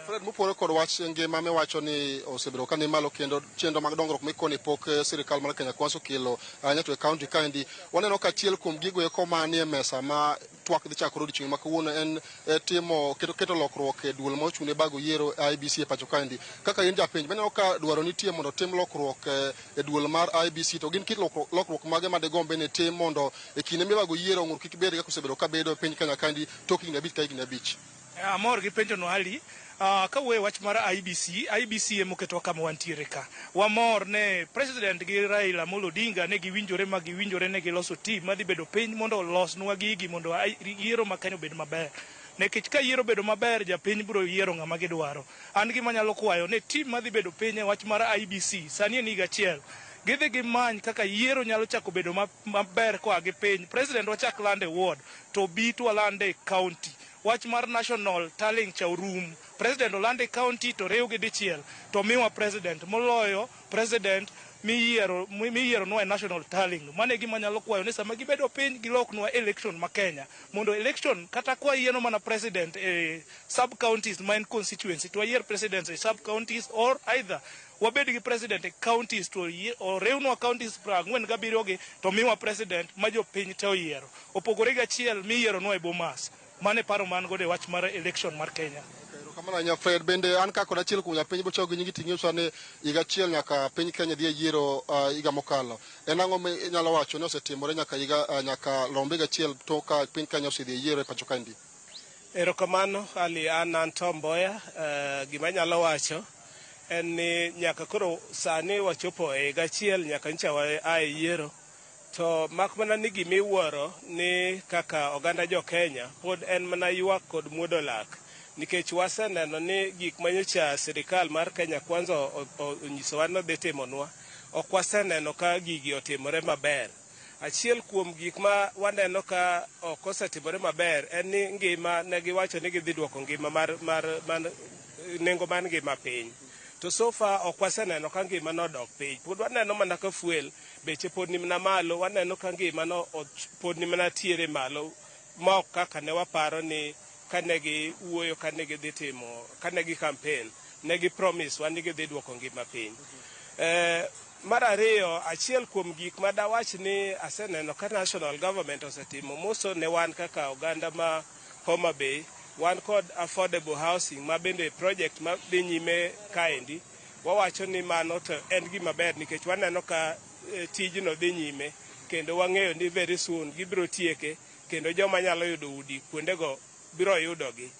Fred, mopore kod wach ngima miwacho ni osebedo ka ni malo kendo chenro mag dongruok mikoni pok sirikal mar Kenya Kwanza okelo nyato e county kaendi, waneno ka achiel kuom gigo eko manie mesa ma twak dhi chakore odiochieng' ma kawuono en timo keto lokruok e duol ma ochune bago yiero IBC e pacho kaendi. Kaka in japenj, waneno ka dwaro nitie mondo tim lokruok e duol mar IBC, to gin kit lokruok mage ma digombe ni tim mondo e kinde mibago yiero ng'ur kik bed kaka osebedo ka bedo e piny Kenya kaendi tok higni 5 ka higni 5? Amor gi penjo no Ali. Kawuoye wach mar IBC emoketwa kama wantiere ka. Wamor ne President gi Raila Amolo Odinga ne giwinjore ne giloso team madhi bedo piny mondo olosnwa gigi mondo yiero ma Kenya obed maber. Nikech ka yiero bedo maber, japiny biro yiero ng'ama gidwaro. An gima nyalo kwayo ne team madhi bedo piny e wach mar IBC sani en higa achiel, gidhi gimany kaka yiero nyalo chako bedo maber koa gi piny. President wachak lande ward to bi to walande county. Wach mar national tallying cha orum, President olande county to rew gi dichiel to miwa president moloyo president miyiero nwa national tallying. Mane gima nyalo kwayo ni sama gibedo piny giloknwa election ma Kenya mondo election kata kwa yieno mana president sub counties main constituency to yier president sub counties, or either wabed gi president e counties to rewnwa counties 47 gi to miwa president ma jopiny te oyiero, opogore gi achiel miyiero nwa e Bomas. Mane paro man gode wach mar election mar Kenya. Kamano nya Fred bende an ka koda achiel kuom japiny bocho gi nyingi ting'e sani higa achiel nyaka piny Kenya dhi yiero higa mokalo. En ang'o minyalo wacho ni osetimore nyaka rombe achiel tok ka piny Kenya osedhi yiero e pacho kae ndi? Erokamano Ali, an Tom Mboya. Gima nyalo wacho en ni nyaka koro sani wachopo e higa achiel nyaka ncha wa yiero, to mak mana ni gimiwuoro ni kaka oganda jo Kenya pod en mana ywak kod muodo lak, nikech waseneno ni gik manyocha sirikal mar Kenya kwanza onyisowa ni dhi timonwa ok waseneno ka gigi otimore maber. Achiel kuom gik ma waneno ka ok osetimore maber en ni ngima ne giwacho ni gidhi duoko ngima mar nengo mar ngima piny, to so far ok waseneno ka ngima no dok piny. Pod waneno mana ka fuel beche pod ni mana malo, waneno ka ngima no pod ni mana tiere malo, ma ok kaka ne waparo ni kane gi wuoyo, kane gi dhi timo, kane gi campaign ne gi promise wa ni gidhi duoko ngima piny. Mar ariyo, achiel kuom gik ma dawach ni aseneno ka national government osetimo moso ne wan kaka oganda ma Homa Bay, wan kod affordable housing ma bende project ma dhi nyime kaendi. Wawacho ni mano to en gima ber nikech waneno ka tijno dhi nyime, kendo wang'eyo ni very soon gibiro tieke, kendo joma nyalo yudo udi kuondego biro yudogi.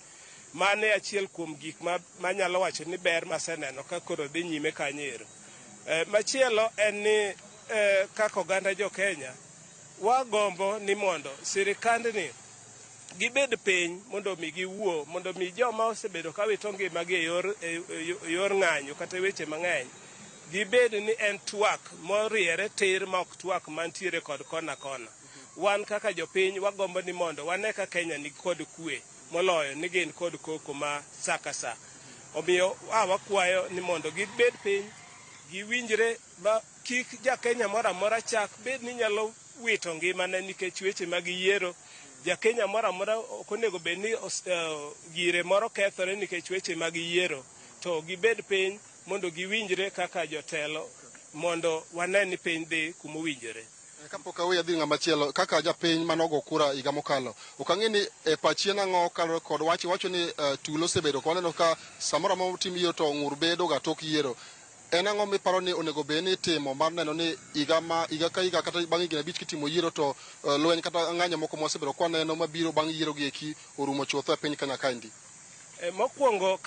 Mano e achiel kuom gik ma nyalo wacho ni ber maseneno ka koro dhi nyime kanyero. Machielo en ni kaka oganda jo Kenya wagombo ni mondo sirikandni gibed piny mondo mi giwuo, mondo mi joma osebedo ka wito ngimagi e yor ng'anyo kata weche mang'eny gibed ni en twak moriere tir ma ok twak mantiere kod kona kona. Wan kaka jopiny wagombo ni mondo wane ka Kenya ni kod kwe moloyo ni gin kod koko ma saka sa. Omiyo wakwayo ni mondo gibed piny, giwinjre, kik ja Kenya moro amora chak bed ni nyalo wito ngimane nikech weche mag yiero. Ja Kenya moro amora ok onego bed ni gire moro kethore nikech weche mag yiero, to gibed piny mondo giwinjre kaka jotelo mondo wane ni piny dhi kuma owinjore. Kapok aweya dhi ng'ama chielo, kaka japiny manogo kura higa mokalo, ok ang'e ni e pachi en ang'o kalore kod wacho ni tulo osebedo, waneno ka samoro amora tim yiero to ng'ur bedo ga tok yiero. En ang'o miparo ni onego bed ni timo mar neno ni higa ka higa kata bang' higni 5 kitimo yiero to lweny kata ng'anyo moko mosebedo kwaneno mabiro bang' yiero gi eki orumo chutho e piny Kenya kaendi? Mokwongo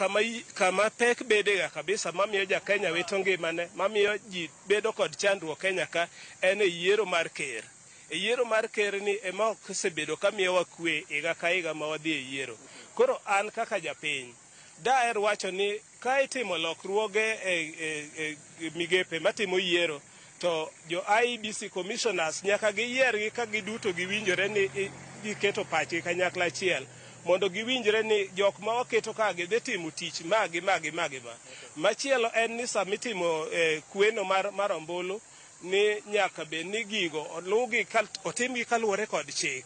kama pek bedega kabisa mamiyo ja Kenya wito ngimane, mamiyo ji bedo kod chandruok Kenya ka en e yiero mar ker. E yiero mar ker ni ema ok osebedo ka miyowa kwe higa ka higa ma wadhi e yiero. Koro an kaka japiny daher wacho ni ka itimo lokruoge e migepe matimo yiero, to jo IEBC commissioners nyaka giyiergi ka giduto giwinjore ni giketo pachgi kanyakla achiel, mondo giwinjre ni jok ma waketo ka gidhi timo tich magi. Machielo en ni samitimo kweno mar ombulu ni nyaka bed ni gigo olugi otimgi kaluwore kod chik,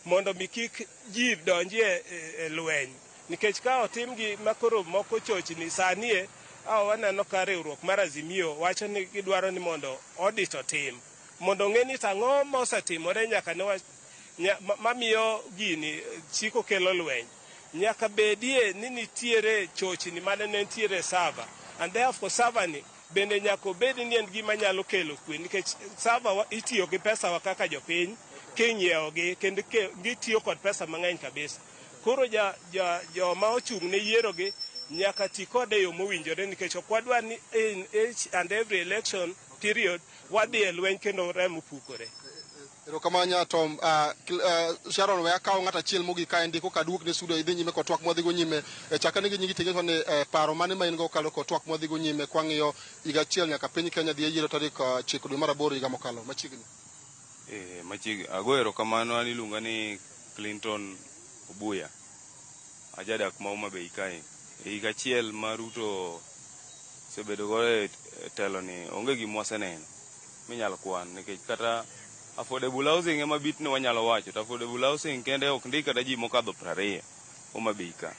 mondo mi kik ji donjie e lweny. Nikech ka otimgi makoro moko chochni sanie, waneno ka riwruok mar Azimio wacho ni gidwaro ni mondo audit otim, mondo ng'e ni tang'o mosetimore nyaka ne mamiyo gini chiko kelo lweny. Nyaka bedie ni nitiere chochni mane nitiere sava, and therefore sava ni bende nyaka obed ni en gima nyalo kelo kwe, nikech sava itiyo gi pesa wa kaka jopiny kinyiewogi, kendo gitiyo kod pesa mang'eny kabisa. Koro joma ochung' ne yiero gi nyaka ti kode yo mowinjore, nikech ok wadwa ni in each and every election period wadhi e lweny kendo remo pukore. Erokamanya Tom. Sharon, we akaw ng'at achiel mogik kaendi koka duok ne studio idhi nyime kod twak mwadhigo nyime. Chakane gi nyingi ting'e ni paro mane ma in go kalo kod twak mwadhigo nyime kwang'iyo higa achiel nyaka piny Kenya dhi e yiero tarik 9 dwe mar 8 higa mokalo machiegni. Machiegni ago erokamano. An iluonga ni Clinton Obuya, ajadak ma Homa Bay kae. Higa achiel ma Ruto sebedo go e telo ni onge gima waseneno minyalo kwan, nikech kata affordable housing ema bitne wanyalo wacho, to affordable housing kende ok ndik kata ji mokadho 20 Homa Bay ka.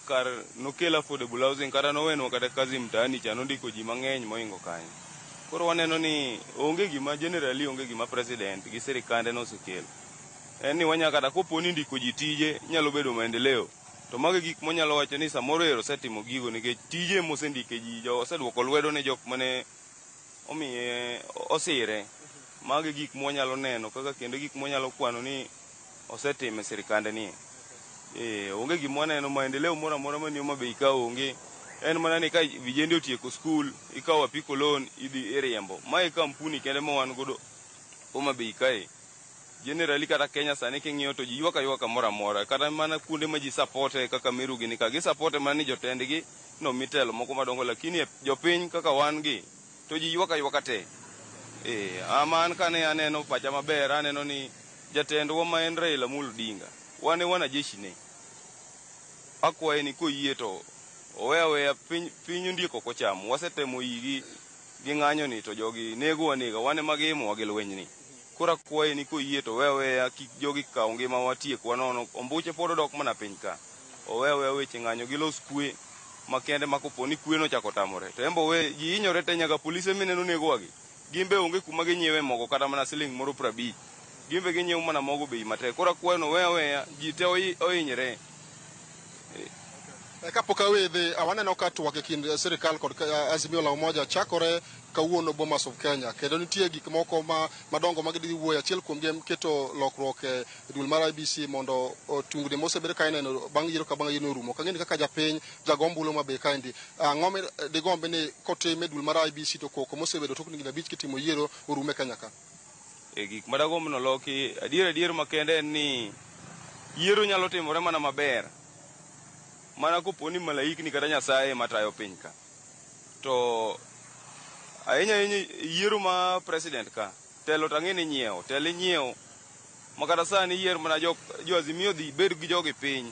Kar nokelo affordable housing kata nowenwa kata kazi mtaani cha nondiko ji mang'eny moingo kanyo. Koro waneno ni onge gima generally onge gima president gi sirikande nosekelo. En ni wanyaka kata koponi ndiko ji tije nyalo bedo maendeleo, to mage gik monyalo wacho ni samoro ero setimo gigo nikech tije mosendike ji jo oseduoko lwedo ne jok mane omiye osire. Mage gik monyalo neno kaka kendo gik monyalo kwano ni osetime sirikande ni. Onge gima waneno maendeleo moro amora mani Homabay ka onge. En mana ni ka vijende otieko skul ikawo apiko loan idhi iriembo. Mae kampuni kende ma wan godo Homabay kae. Generally kata Kenya sani king'iyo to ji ywaka moro amora kata mana kuonde ma ji supporte kaka Meru gini ka gi supporte mana ni jotendgi no mitelo moko madongo lakini jopiny kaka wan gi to ji ywaka te. Aman kane aneno pacha maber aneno ni jatendwa ma en Raila Amolo Odinga wane wanajeshi ne. Akwaye ni koyie to oweya piny ndiko kochamo wasetemo yigi gi ng'anyo ni to jogi nego wanega wane magimo wagi lweny ni. Kora kwaye ni koyie to weya kik jogi kaw ngima watiek wanono ombuche pod odok mana piny ka. Oweya weche ng'anyo gi los kwe makende makoponi kwe no chako tamore. To embo we ji hinyore te nyaka polise mineno nego wagi. Gimbe onge kuma ginyiewe mogo kata mana siling moro 50. Gimbe ginyiewo mana mogo bei matek. Kora kwaye no weya ji te ohinyore. Kapok awedhe waneno ka twak e kind sirikal kod Azimio la Umoja chakore kawuono Bomas of Kenya kendo nitie gik moko madongo ma gidhi wuoyo achiel kuom gi keto lokruok e dul mar IBC mondo tungni mosebed ka ineno bang' yiero ka bang' yiero rumo ka ng'eni kaka japiny jagombulo Homabay kaendi ang'o digombe ni kotim e dul mar IBC to koko mosebedo tok higni 5 kitimo yiero orume Kenya ka. Gik madagombo no loki adier makende en ni yiero nyalo timore mana maber mana koponi malaikni kata Nyasaye matayo piny ka. To ahinya yiero ma president ka telo tang'eni nyiewo makata sani yiero mana jo Azimio dhi bed gi jogi piny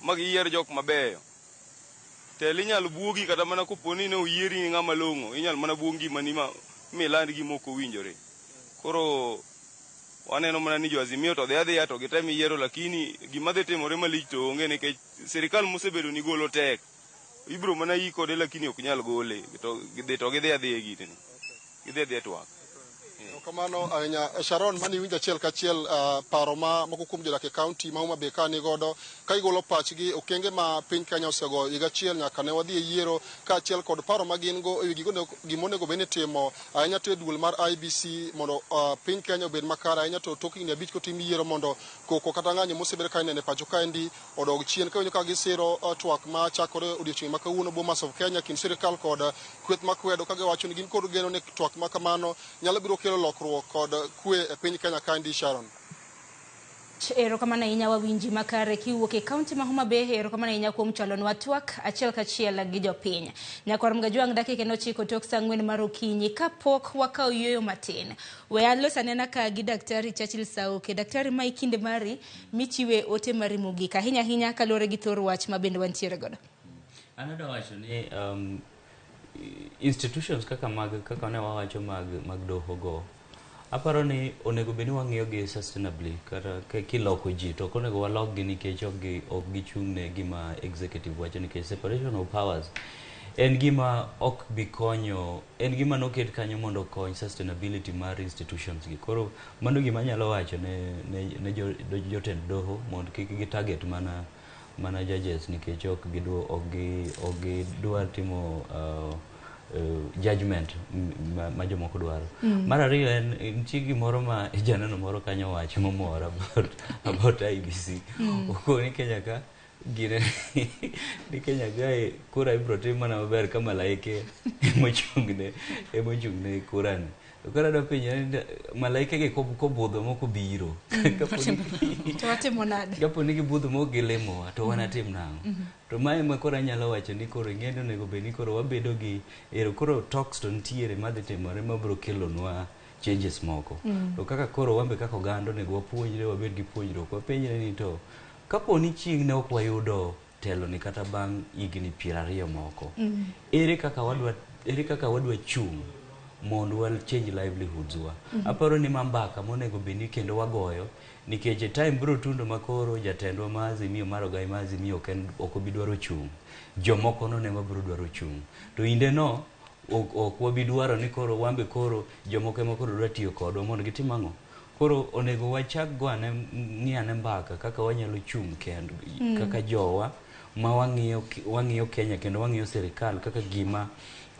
magi yier jok mabeyo. Telo inyalo buogi kata mana koponi ne oyieri ng'ama long'o inyalo mana buogi mani miland gi moko winjore. Koro waneno mana ni jo Azimio to adhiya to gitem yiero lakini gima dhi timore malich to onge nikech sirikal mosebedo ni golo tek. Ibro mana yi kode lakini ok nyal gole to gidhi adhiya gitni. Gidhi twak. Kamano ahinya Sharon mani winjo achiel kachiel paro moko kuom jodak e kaunti ma Homabay ka ni godo ka igolo pachgi okenge ma piny Kenya osego higa achiel nyaka ne wadhi e yiero ka achiel kod paro ma gin go e gimonego bed ni timo ahinya to e dwol mar IBC mondo piny Kenya obed makare ahinya to tok higni 5 kotim yiero mondo koko kata ng'anyo mosebed ka inene pacho kaendi odog chien ka winjo ka gisiro twak ma chakore odiochieng' ma kawuono Bomas of Kenya kind sirikal kod kweth makwedo ka giwacho ni gin kod geno ni twak ma kamano nyalo biro kelo lokruok kod kwe e piny Kenya kaendi Sharon. Erokamano ahinya wawinji makare kiwuok e kaunti ma Homabay. Erokamano ahinya kuom chalonwa twak achiel kachiel gi jopiny. Nyaka warom gajwang' dakika 9 tok saa 4 mar okinyi kapok wakawo yueyo matin. We alosanena ka gi daktari Churchill Sauke. Daktari ma ikinde mari michiwe ote mari mogik ahinya kalore gi thor wach ma bende wantiere godo. Anada wacho ni institutions kaka ne wawacho mag doho go aparo ni onego bed ni wang'iyo gi sustainably kata kiloko ji to ok onego walok gi nikech ok gichung' ne gima executive wacho nikech separation of powers en gima ok bi konyo, en gima noket kanyo mondo kony sustainability mar institutions gi. Koro mano gima nyalo wacho ne jotend doho mondo kik gi target mana judges nikech ok gidwa timo judgment ma jomoko dwaro. Mar ariyo en nitie gimoro ma janeno moro kanyo wacho momora about IBC. Okoni Kenya ka gine ni Kenya gae kura ibro tim mana maber ka malaike emochung'ne kurani. Kora da pinya malaike ge kobudho moko biro to watimo nade kaponi gibudho moko gilemo to wanatim nang'o. To mae ma kora nyalo wacho ni koro ng'endo nego bed ni koro wabedo gi koro talks to ntiere madhi timore mabro kelonwa changes moko. To kaka koro wambe kaka oganda nego wapuonjre wabed gi puonjruok wapenjre ni to kaponi chieng' ne ok wayudo telo ni kata bang' higni 20 moko ere kaka wadwa chung' mondo wal change livelihoods wa. Aparo ni mambaka monego bed ni kendo wagoyo nikech time bro tundo makoro jatendwa ma Azimio mar ogai ma Azimio ok obi dwaro chung'. Jomoko no ne mabro dwaro chung'. To inde no ok wabi dwaro ni koro wambe koro jomoko ema koro dwa tiyo kodwa mondo gitim ang'o Koro onego wachak gwane ng'iane mbaka kaka wanyalo chung' kendo kaka jowa ma wang'iyo Kenya kendo wang'iyo sirikal kaka gima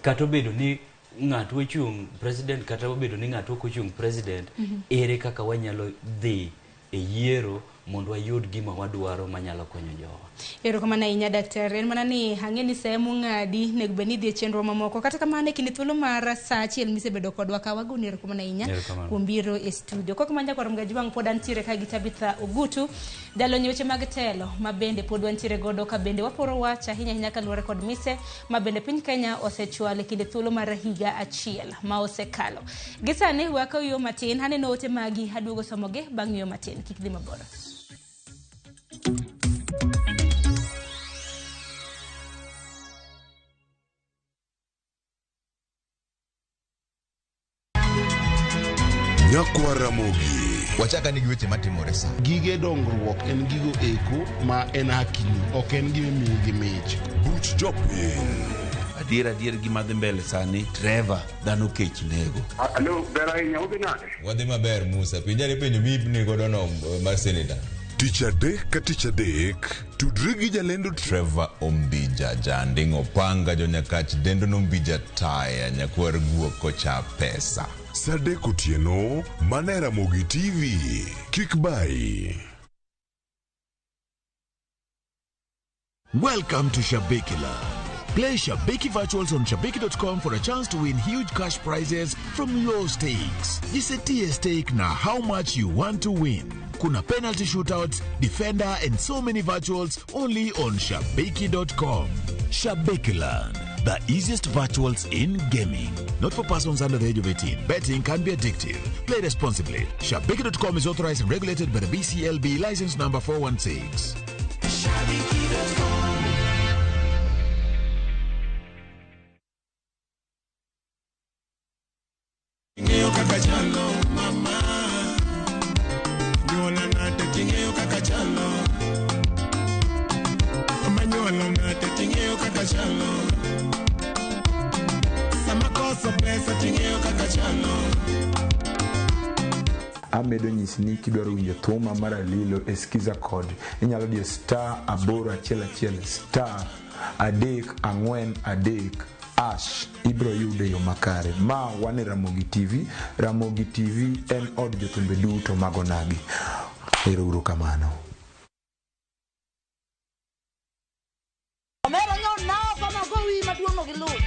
kata obedo ni ng'ato ochung' president kata obedo ni ng'ato ok ochung' president ere kaka wanyalo dhi e yiero mondo wayud gima wadwaro manyalo konyo jowa. Erokamano ahinya daktari. En mana ni ang'e ni sehemu ng'adi nego bed ni dhi e chenro mamoko kata kamano e kinde thuolo mar sa achiel misebedo kodwa ka wagoni erokamano ahinya kuom biro e studio. Kok manja kwarom gajwang' pod antiere ka gi Tabitha Ogutu jalony weche mag telo ma bende pod wantiere godo ka bende waporo wach ahinya kaluwore kod mise ma bende piny Kenya osechwalo e kinde thuolo mar higa achiel ma osekalo. Gisani wakaw yo matin aneno ote magi aduogo somoge bang' yo matin kik dhi mabor. Nyakwa Ramogi. Wachaka ni weche matimore sa. Gige dongruok en gigo eko ma en hakini, ok en gime miyo gi mich. Buch jopiny. Adier gima dhi mbele sani, Trevor dhano kech nego. Alo, ber ahinya udhi nade? Wadhi maber Musa, pinjani penjo mibni godo no mar senator. Tich adek ka tich adek, tudri gi jalendo Trevor Ombija janding opanga jo nyakach dendo nombija taya nyakwar guok kocha pesa. Sadek otieno, mana Ramogi TV. Kik bai. Welcome to Shabikila. Play Shabiki Virtuals on Shabiki.com for a chance to win huge cash prizes from low stakes. Jisetie a stake na how much you want to win. Kuna penalty shootouts, defender and so many virtuals only on Shabiki.com. Shabikiland, the easiest virtuals in gaming. Not for persons under the age of 18. Betting can be addictive. Play responsibly. Shabiki.com is authorized and regulated by the BCLB license number 416. Shabiki.com. Amedo nyisi ni kidwaro winjo thuma mar Alilo eskiza kod inyalo diyo star 811 star 343 ash ibro yude yo makare. Ma wane Ramogi TV. Ramogi TV en od jothumbe duto magonagi. Ero kamano.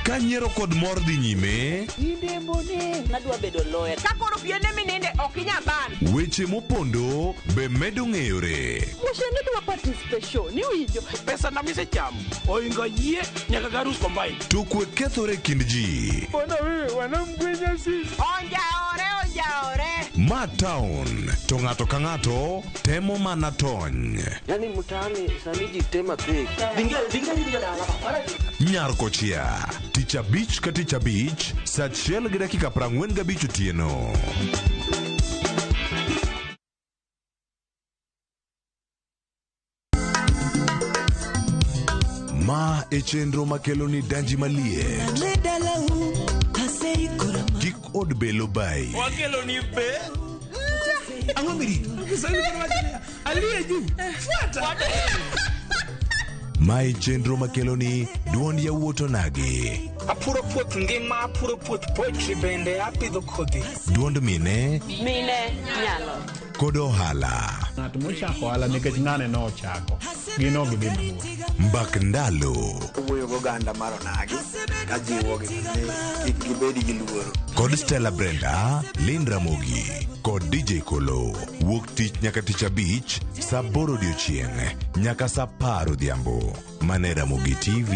Ka nyiero kod mor dhi nyime, inde mbone nadwa bedo lawyer. Ka koro piende mininde ok inyaban. Weche mopondo be medo ng'eyore. Musheni dwa participation ni winjo. Pesa na mise cham. Oingo yie nyaka garus combine. To kwe kethore kind ji. Bona wewe wanamgwenya sisi. Onjaore. Ma town to ng'ato ka ng'ato temo mana tony. Yani mtaani sani ji tema pek. Dinga dala. Nyar kochia. Tich abich ka tich abich, sa achiel gi dakika 45 otieno. Ma e chenro makelo ni danji malie. Kik od belo bai. Wakelo ni be. Angomiri. Aliye juu. Fuata. Ma e chenro makelo ni duond yawuoto nage. Apuro puoth ngima, apuro puoth poetry bende apidho kodhi. Duond mine nyalo. Kod ohala. Ng'at mochako ohala nikech ng'ane no ochako. Gino gidhi mabor. Mbak ndalo. Wuoyo goganda mar onagi. Kajiwo gi kik gibedi gi luoro. Kod Stella Brenda, Lynn Ramogi. Kod DJ Kolo. Wuok tich nyaka tich abich, sa 8 odiochieng' nyaka sa 10 odhiambo. Mane Ramogi TV.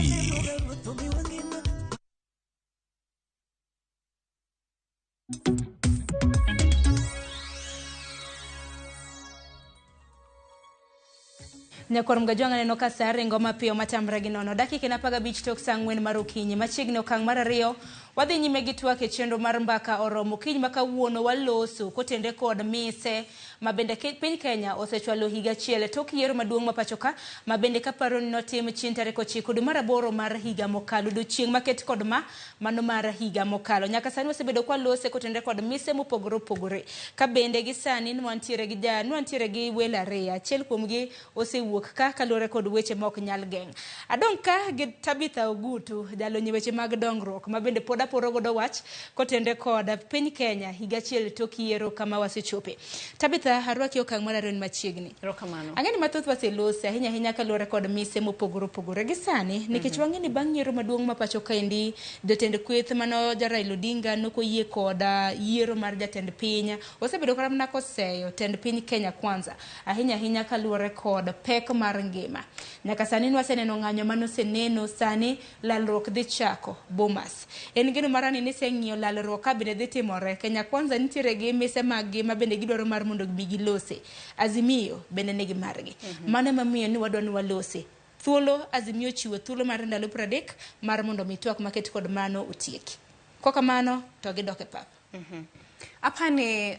Nyakorom gajwang' aneno ka sa ringo mapiyo matamre gi nono. Dakika na 15 tok sa 4 mar okinyi. Machiegni okang' mar 2 Wadhi nyime gi twak e chenro mar mbaka oromo kiny ma kawuono waloso kotende kod mise mabende piny Kenya osechwalo higa achiel tok yiero maduong' ma pacho ka mabende kaparo ni notim chien tarik 9 dwe mar 8 mar higa mokalo odiechieng' maket kod mano mar higa mokalo. Nyaka sani osebedo kwa lose kotende kod mise mopogore opogore. Ka bende gi sani nwantiere gi welo ariyo, achiel kuomgi osewuok ka kalore kod weche ma ok nyal geng'. Adong ka gi Tabitha Ogutu jalonye weche mag dongruok mabende pod aporo godo wach kotende kod piny Kenya higa achiel tok yiero kama wasechope. Tabitha harwaki okang' mar ariyo machiegni. Erokamano. Ang'eni mathoth waselose ahinya kalore kod mise mopogore opogore gi sani nikech wang'eni bang' yiero maduong' ma pacho kaendi jotend kweth mano Raila Odinga nokoyie kod yiero mar jatend piny osebedo kata mana koseyo tend piny Kenya kwanza ahinya kalure kod pek mar ngima. Nyaka sani waseneno ng'anyo manoseneno sani lalruok dhi chako Bomas. En gino marani ni seng'iyo lalruok ka bende dhi timore Kenya kwanza nitiere gi mise maggi ma bende gidwaro mar mondo gilose. Azimio bende nigi margi. Mane mamiyo ni wadwa ni walose. Thuolo Azimio chiwo thuolo mar ndalo 30 mar mondo mitwak maket kod mano otieki. Koka mano to gidoke pap. Apani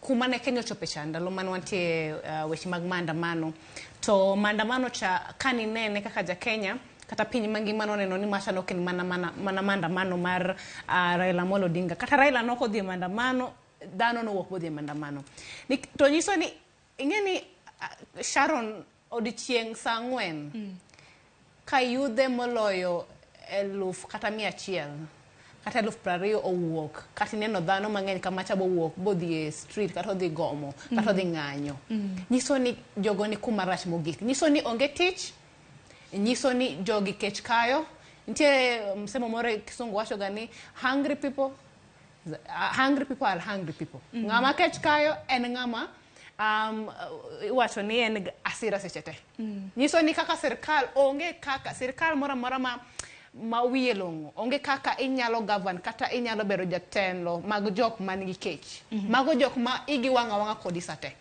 kuma ne Kenya ochope cha ndalo mane wantie weche mag maandamano to maandamano cha kani nene kaka ja Kenya kata piny mangima noneno ni machano ken mana maandamano mar Raila Amolo Odinga kata Raila noko dhi maandamano dhano no wuok bodhi maandamano to nyiso ni ing'eni Sharon odiechieng' saa 4 ka yudhe moloyo 1000 kata 100 kata 20,000 owuok kata neno dhano mang'eny kamacha bowuok bodhi e street kata odhi gomo kata odhi ng'anyo nyiso ni jogo ni kuma rach mogik nyiso ni onge tich nyiso ni jogi kech kayo nitie msemo moro kisungu wacho gani hungry people are hungry people ng'ama kech kayo en ng'ama wacho ni en asira sechete nyiso ni kaka sirkal onge kaka sirkal mora ma wiye longo onge kaka inyalo govern kata inyalo bero jatelo mag jok man gi kech mago jok ma igi wanga kodi sate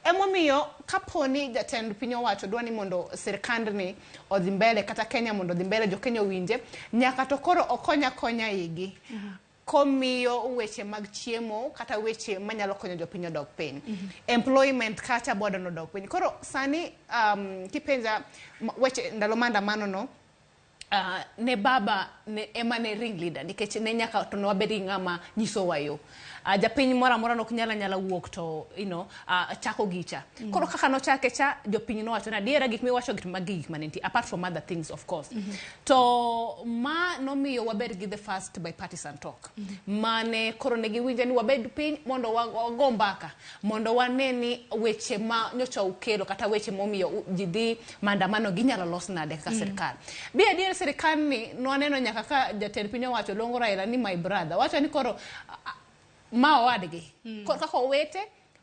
emomiyo kaponi jatend piny owacho dwani mondo sirkandni odhi mbele kata Kenya mondo odhi mbele jo Kenya winje nyaka to koro okonya igi komiyo weche mag chiemo kata weche manyalo konyo jopiny odok piny employment kata bodo no dok piny koro sani kipenja weche ndalo maandamano no ne baba ne emane ring leader nikech ne nyaka to no wabedi ng'ama nyiso wayo japiny mora nok nyala wuok to chako gicha koro kaka no chake cha jopiny no wacho na diera gik miwacho gik manenti apart from other things of course to ma nomiyo wabed gi the first bipartisan talk mane koro ne giwinja ni wabed piny mondo wago mbaka mondo waneni weche ma nyocha ukelo kata weche momiyo jidhi maandamano ginyalo los nade kaka sirkal bi adier sirkal ni no neno nyaka ka jatend piny owacho longo Raila ni my brother wacho ni koro ma owadgi kaka owete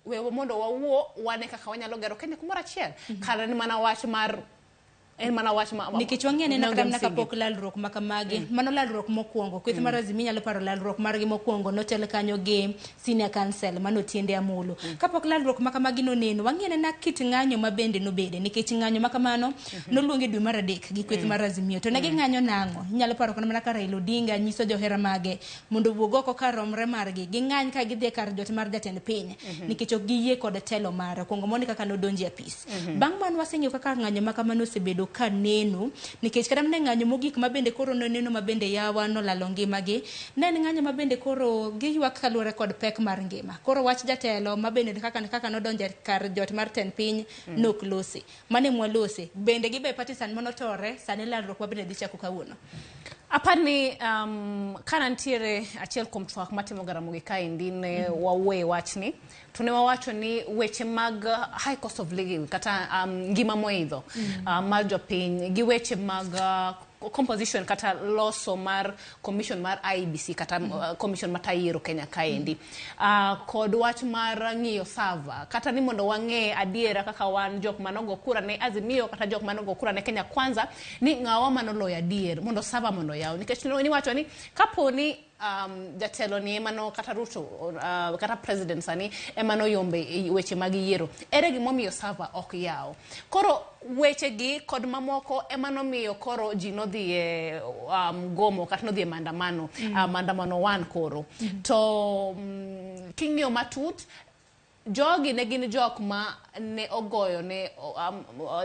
wewe mondo wawuo wane kaka wanyalo gero Kenya kumora achiel kala ni mana wach mar en mana wach ma nikech wang'ene na kapok lalruok makamagi mano lalruok mokwongo kweth mar Azimio nyalo paro lalruok margi mokwongo notel kanyo gi senior council mano tiende amulo kapok lalruok makamagi noneno wang'ene na kit ng'anyo mabende nobede nikech ng'anyo makamano noluongi dwe mar 3 gi kweth mar Azimio to ne gi ng'anyo nang'o nyalo paro kana mana ka Raila Odinga nyiso johera mage mondo wuog oko ka romre margi gi ng'any ka gidhi kar jot mar jatend piny nikech ok giyie kod telo mare kuongo moni kaka nodonji apis bang' man waseng'eyo kaka ng'anyo makamano osebedo ka neno nikech kada mne ng'anyo mogik mabende koro noneno mabende yawa nolalo ngimagi ne en ng'anyo mabende koro giywak kaluwore kod pek mar ngima koro wach jatelo mabende kaka nodonjo kar jot mar ten piny nok lose mane mwalose bende gibe partisan monotore sani lalruok mabende dhi chako kawuono apani kana ntiere achiel kuom twak matimo Ramogi kaendi ne wawe wachni to ne wawacho ni weche mag high cost of living kata ngima moidho mar jopiny gi weche mag composition kata loso mar commission mar IEBC kata commission matayiero Kenya kaendi kod wach mar ng'iyo server kata ni mondo wang'e adiera kaka wan jok manogo kura ne Azimio kata jok manogo kura ne Kenya kwanza ni ng'awa manoloyo adier mondo server mondo yaw nikech ni wacho ni kaponi jatelo ni emano kata Ruto kata president sani emano yombe weche mag yiero. Ere gimomiyo server ok yaw. Koro weche gi kod mamoko emano miyo koro ji nodhi gomo kata nodhi mandamano mandamano wan koro. To king'iyo matut jogi ne gin jok ma ne ogoyo ne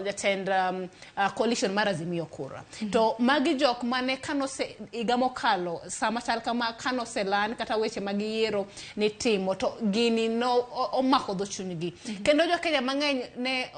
jatend coalition mar Azimio kura. To magi jok mane kanose higa mokalo sama chal kama kanose lan kata weche mag yiero ni timo to gini no omako dho chunygi. Kendo jokenya mang'eny ne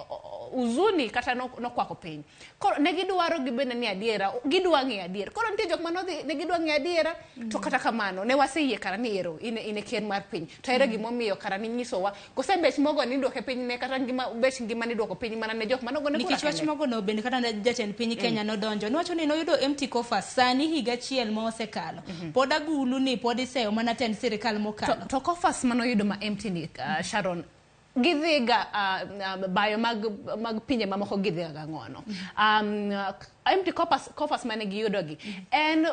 uzuni kata nokwako piny. Koro ne gidwaro gibende ni adiera, gidwa ng'e adiera. Koro nitie jok manodhi ne gidwa ng'e adiera to kata kamano ne waseyie kara ni yiero ine ker mar piny. To ere gimomiyo kara ni nyisowa kose bech mogo ni duoke piny ne kata bech ngima ni duoko piny mana ne jok manogo ne kura. Nikech wach mogo no bende kata jatend piny Kenya nodonjo. Niwacho ni noyudo empty coffers sani higa achiel ma osekalo. Pod agulu ni pod iseyo mana tend sirikal mokalo. To coffers manoyudo ma empty ni Sharon gidhiga bayo mag pinje mamoko gidhiga ng'ono. Empty coffers mane giyudo gi. And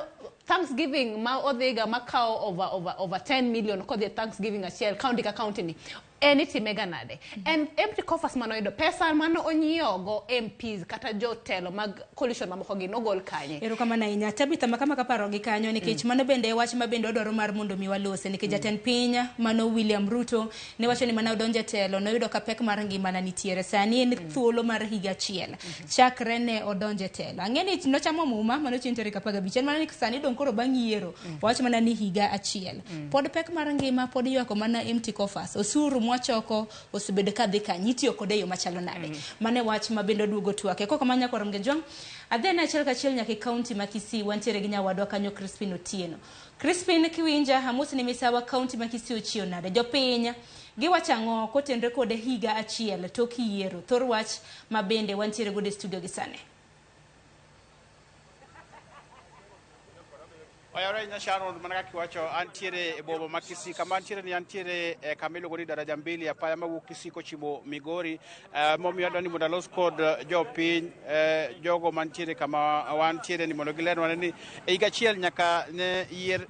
Thanksgiving ma odhiga makao over 10 million kodhi Thanksgiving achiel county ka county ni. Enitimega nade. And empty coffers manoyudo pesa mano onyiogo MPs kata jotelo mag coalition mamoko gi nogol kanye. Erokamano ahinya. Tabitha makama kaparo gi kanyo nikech mano bende wach ma bende odwaro mar mondo mi walose nikech jatend piny mano William Ruto ne wacho ni mana odonje telo noyudo ka pek mar ngima na nitiere sani en thuolo mar higa achiel. Chakre ne odonje telo. Ang'eni nochamo muma mano chintere ka 15 mana ni sani dong koro bang' yiero. Wach mana ni higa achiel. Pod pek mar ngima pod ywako mana empty coffers. Osuru mwachoko osebedo kadhi kanyo itiyo kode yo machalo nade. Mane wach ma bende duogo twake. Koko manya kwa Ramgejwang. Adhena achiel kachiel nyaka county ma Kisii wantiere gi nyawadwa kanyo Crispin Otieno. Crispin kiwinja hamusi ni misawa county ma Kisii ochio nade. Jopiny giwacho ang'o kotenre kode higa achiel tok yiero. Thor wach ma bende wantiere go e studio gi sane. Oyore nya Sharon mana kiwacho antiere e bobo ma Kisii kama antiere ni antiere kamilo goni daraja mbili apaya mawuok Kisii kochimo Migori momiyo dani mondo los kod jopiny jogo mantiere kama wantiere ni mondo giler wane ni higa achiel nyaka ne yier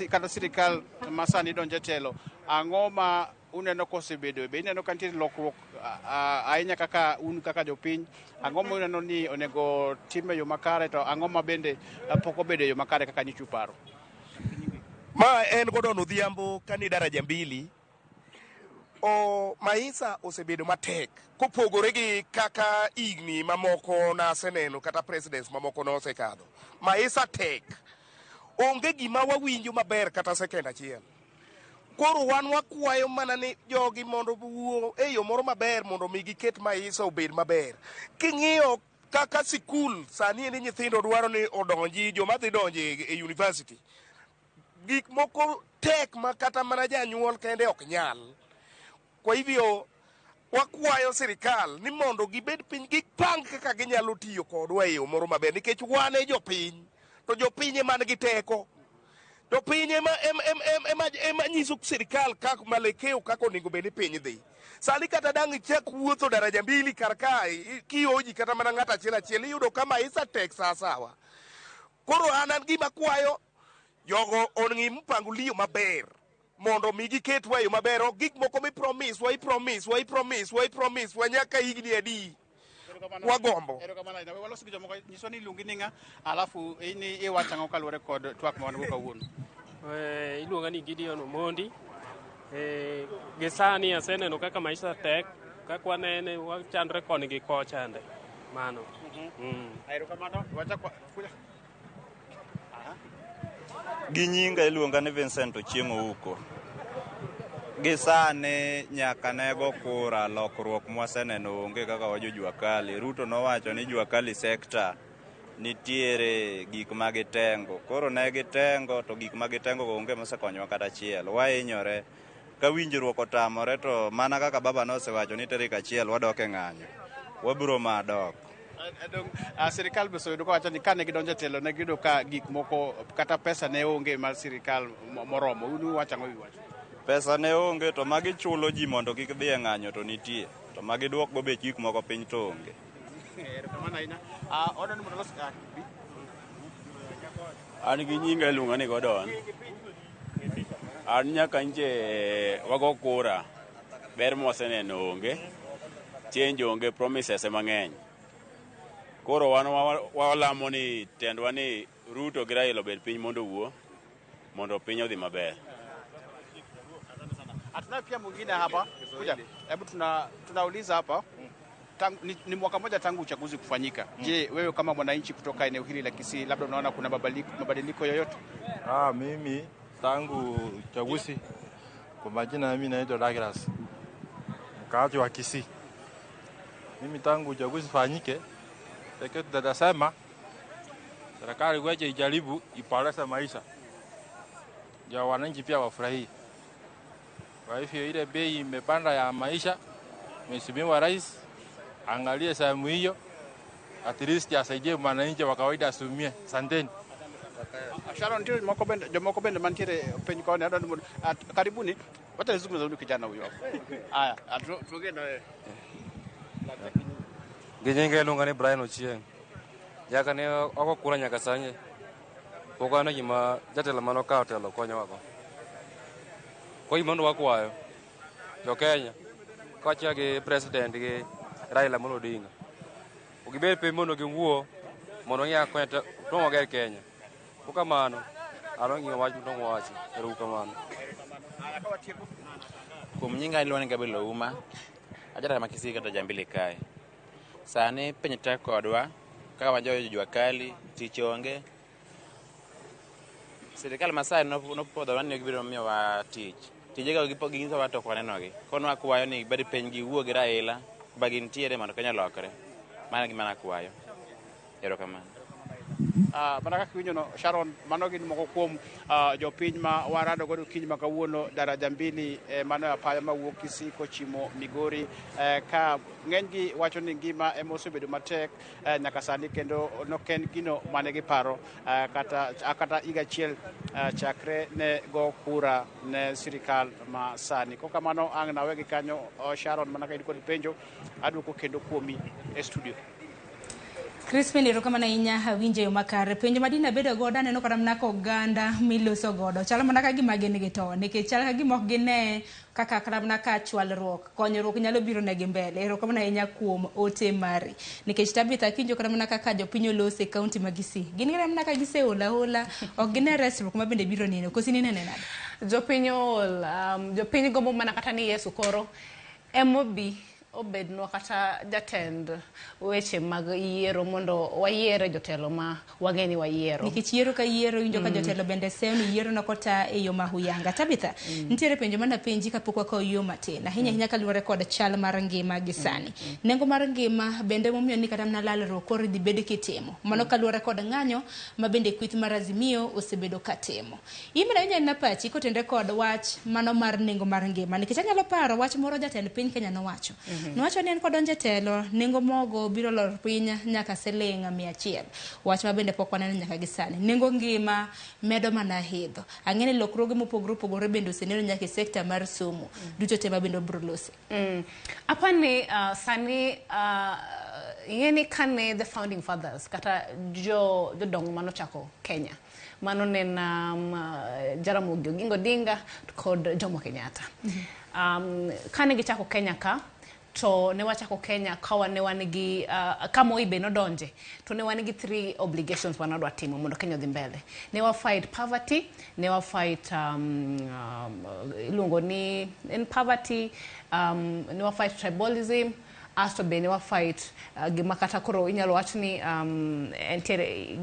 kata sirikal masani donje telo ang'o ma uneno kosebedo be ineno ka nitie lokruok ahinya kaka un kaka jopiny ang'o ma uneno ni onego time yo makare to ang'o ma bende pok obedo yo makare kaka nyichu paro. Ma en godo nodhiambo kani daraja mbili maisha osebedo matek kopogore gi kaka igni mamoko naseneno kata presidents mamoko nosekadho. Maisha tek onge gima wawinjo maber kata sekend achiel. Koro wan wakwayo mana ni jogi mondo wuo e yo moro maber mondo mi giket maisha obed maber. King'iyo kaka sikul sani ni nyithindo dwaro ni odonji joma dhi donje e university. Gik moko tek ma kata mana janyuol kende ok nyal. Kwa hivyo wakwayo sirikal ni mondo gibed piny gipang kaka ginyalo tiyo kodwa e yo moro maber nikech wan e jopiny to jopiny ema nigi teko. To piny ema nyiso sirikal kaka malekeo kaka onego bed ni piny dhi. Sani kata dang' ichak wuotho daraja mbili kar kae kioji kata mana ng'ato achiel iyudo ka maisha tek sawa. Koro an gima kwayo jogo ongi mpangulio maber mondo mi giket wayo maber ok gik moko mi promise wa nyaka higni adi wagombo. Erokamano walos gi jomoko nyiso ni iluongi ni ng'a alafu ini iwacho ang'o kaluwore kod twak ma wan go kawuono. Iluonga ni Gideon Omondi. Gi sani aseneno kaka maisha tek kaka wanene wachandre koni gi kochande mano. Erokamano wacha gi nyinga iluonga ni Vincent Ochieng'o Uko. Gi sani nyaka nego kura lokruok mwaseneno onge kaka wajo Juakali. Ruto nowacho ni Juakali sekta nitiere gik magitengo. Koro ne gitengo to gik magitengo onge mosekonyowa kata achiel. Wahinyore ka winjruok otamore to mana kaka baba nosewacho ni tarik achiel wadok e ng'anyo. Wabiro madok. Sirikal be oyudo ka wacho ni kane gidonjo telo ne giyudo ka gik moko kata pesa ne onge mar sirikal moromo. Unu wacho ang'o wi wacho? Pesa ne onge to magi chulo ji mondo kik dhi e ng'anyo to nitie. To magi duok go bech gik moko piny to onge. Erokamano ahinya. Odoni mondo los An gi nyinga iluonga ni Godon. an nyaka nje wago kura ber mwaseneno onge change onge promises mang'eny koro wan walamo ni tendwa ni Ruto gi Raila obed piny mondo piny odhi maber. Hatuna pia mwingine hapa. Kuja. Hebu tunauliza hapa. Ni mwaka moja tangu uchaguzi kufanyika. Je, wewe kama mwananchi kutoka eneo hili la Kisii labda unaona kuna mabadiliko yoyote? Mimi tangu uchaguzi, kwa majina mimi naitwa Douglas, mkaaji wa Kisii. Mimi tangu uchaguzi fanyike, pekee tutasema serikali weje ijaribu iboreshe maisha ya wananchi pia wafurahie. Kwa hivyo ile bei imepanda ya maisha, Mheshimiwa Rais angalie sehemu hiyo, at least asaidie mwananchi wa kawaida asumie. Asanteni. Sharon ndio moko bende mantiere penye kwa ndio karibuni. Wacha nizungumze na kijana huyo hapo. Haya, tuongee na wewe. Gijenge lungani Brian Ochieng. Yaka ne oko kura nyaka sanye. Pokana gima jatelo mano ka otelo konyo wako. Ko imondo wakwayo. Jokenya. Kocha gi president gi Raila Amolo Odinga. Ugibe pe mondo giwuo mondo ya kwenta to mager Kenya. Kukamano alongi wach mtongo wachi eru kamano. Kuom nyinga ilwani Gabelo Uma. Ajara makisi kata jambili kae. Sani penye tek kodwa kaka wajo jua kali tich onge. Serikali Masai no podho wan gibiro miyo wa tich. Tijega gipoginyiso wa to kwanenogi. Kono akwayo ni bedi piny gi wuo gi Raila bagin tiere mondo Kenya lokre. Mana gimana akwayo. Erokamano. Manaka kiwinjono Sharon mano gin moko kuom jopiny ma warado godo kiny ma kawuono daraja mbili mano apaya mawuok Kisii kochimo Migori ka ng'enygi wacho ni ngima emosebedo matek nyaka sani kendo noken gino mane giparo kata higa achiel chakre ne go kura ne sirikal ma sani. Kokamano ang' nawegi kanyo Sharon manaka in kod penjo aduoko kendo kuomi e studio. Crispin erokamano ahinya winjo yo makare. Penjo madina bedo godo aneno kata mana oganda miloso godo. Chalo mana ka gima gin gi to nikech chalo ka gima ok gine kaka kata mana ka chwalruok konyruok nyalo biro negi mbele. Erokamano ahinya kuom ote mari. Nikech Tabitha kinjo kata mana kaka jopiny olose kaunti ma Kisii. Gin kata mana ka giseola ok gine resruok ma bende biro neno. Kosi nene nade? Jopiny jopiny gombo mana kata ni Yesu koro emobi obedno kata jatend weche mag yiero mondo wayiere jotelo ma wageni wayiero. Nikech yiero ka yiero winjo ka jotelo bende seyo ni yiero no kota e yo mahuyanga. Tabitha, nitiere penjo mana penji kapok wakawo yo matin. Ahinya kaluwore kod chal mar ngima gi sani. Nengo mar ngima bende momiyo ni kata mana lalruok koro dhi bedo kitimo. Mano kaluwore kod ng'anyo ma bende kwith mar Azimio osebedo katimo. Imena winya na pachi kotende kod wach mano mar nengo mar ngima. Nikech anyalo paro wach moro jatend piny Kenya nowacho. Nowacho ni en kodonje telo nengo mogo biro lor piny nyaka siling 100. Wach ma bende pok waneno nyaka gisani. Nengo ngima medo mana hidho. Ang'ene lokruoge mopogore bende oseneno nyaka sekta mar somo. Duto tema bende biro losi. Apani sani yeni kane the founding fathers kata jodong mano chako Kenya. Mano nena Jaramogi Oginga Odinga kod Jomo Kenyatta. Kane gichako Kenya ka to ne wachako Kenya kawa ne wanigi kama ibe no donje to ne wanigi 3 obligations wanadwa timo mondo Kenya dhi mbele. Ne wa fight poverty, ne wa fight ilungo ni in poverty, ne wa fight tribalism, asto be ne wa fight gima kata koro inyalo wacho ni entiere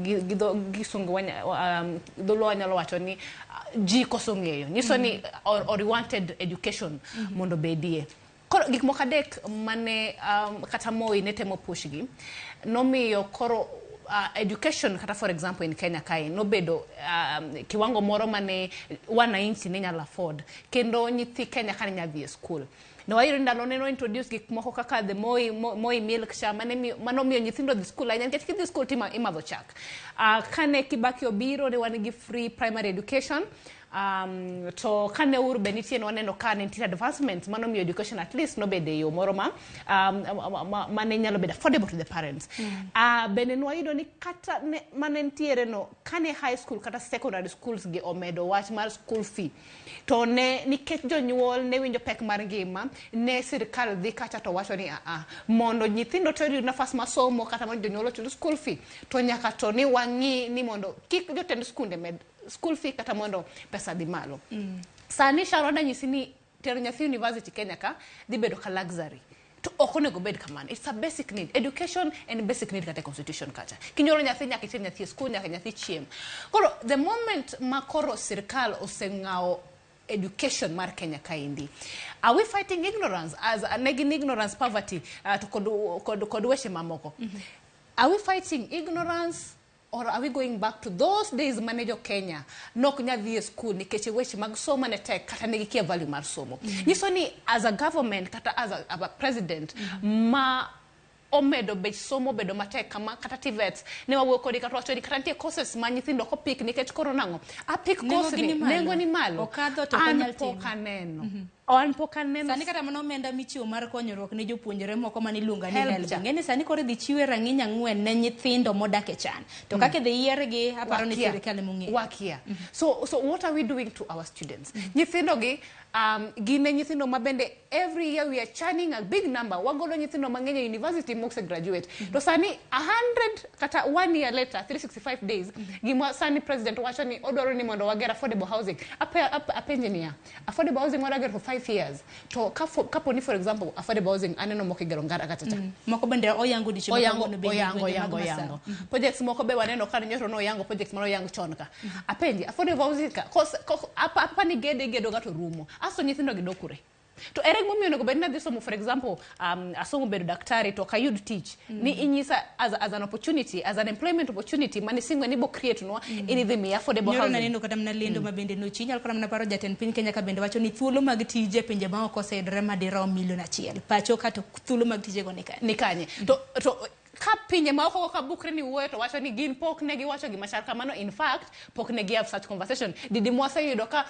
gisungu dolo nyalo wacho ni ji koso ng'eyo. Nyiso ni or wanted education mondo bedie. Koro gik moko adek mane kata Moi ne temo push gi nomiyo koro education kata for example in Kenya kai no bedo kiwango moro mane wananchi ne nyalo afford kendo nyithi Kenya kan nyadhi e school. No wayiro ndalo ne no introduce gik moko kaka the Moi milk cha mano miyo nyithindo dhi school anya nikech kidhi school tima imadho chak. Kane Kibaki obiro ne wan gi free primary education to kane uru benitie no neno ka nitie advancements mano miyo education at least no bede yo moro mane nyalo bedo affordable to the parents. Bende nwayudo ni kata mane ntiere no kane high school kata secondary schools gi omedo wach mar school fee to ne nikech jonyuol ne winjo pek mar ngima ne sirkal dhi kacha to wacho ni mondo nyithindo to yud nafas masomo kata mondo jonyuol ochul school fee to nyaka to ni wang'i ni mondo kik jotend skunde med school fee kata mondo pesa dhi malo. Sani sharoda nyisi ni tero nyathi university Kenya ka dhi bedo ka luxury. To okonego bed kamano. It's a basic need. Education and basic need kata constitution kata. Kinyoro nyathi nyaka itere nyathi school nyaka nyathi chiem. Koro the moment makoro sirkal oseng'ao education mar Kenya kaindi. Are we fighting ignorance as a negin ignorance poverty to kod weche mamoko? Are we fighting ignorance or are we going back to those days manager Kenya nok nyadhi school nikech weche mag somo ne tek kata ne gikia value mar somo. Nyiso ni as a government kata as a president ma omedo bech somo bedo matek kama kata TVETs ne wawuok kodi kata wacho ni kata nitie courses ma nyithindo ko pick nikech koro nango a pick course ni nengo ni malo okadho to kanyal timo sani kata mano omenda michiwo mar konyruok ne jopuonjre moko mani luonga ni help ngene sani koro dhi chiwe rang'iny 4 ne nyithindo modak e chan to kake dhi yiergi aparo ni sirkal mong'e wakia so what are we doing to our students nyithindo gi gine nyithindo mabende every year we are churning a big number wagolo nyithindo mang'eny university mokse graduate to sani 100 kata 1 year later 365 days gima sani president wacho ni odoro ni mondo wagera affordable housing engineer affordable housing wagera for 5 years to kapo ni for example affordable housing aneno moko gero ngara kata moko bende oyango dicho oyango projects moko be waneno kan nyoto no oyango projects mano oyango chonka apenji affordable housing apa ni gedo gato rumo aso nyithindo gidokure to ere momiyo nego bedna dhi somo for example asomo bedo daktari to kayud teach ni inyisa as an opportunity as an employment opportunity mani singwe ni bo create no in the me affordable housing nyoro neno kata mna lendo mabende no chinyal kora mna paro jatend piny Kenya ka bende wacho ni thuolo mag tije pinje ma oko osedre madirom milion 1 pacho kata thuolo mag tije go ni kanye to ka pinje ma oko ka bukre ni wuoyo to wacho ni gin pok ne giwacho gima chal kamano in fact pok ne gi have such conversation didi mwase yudo ka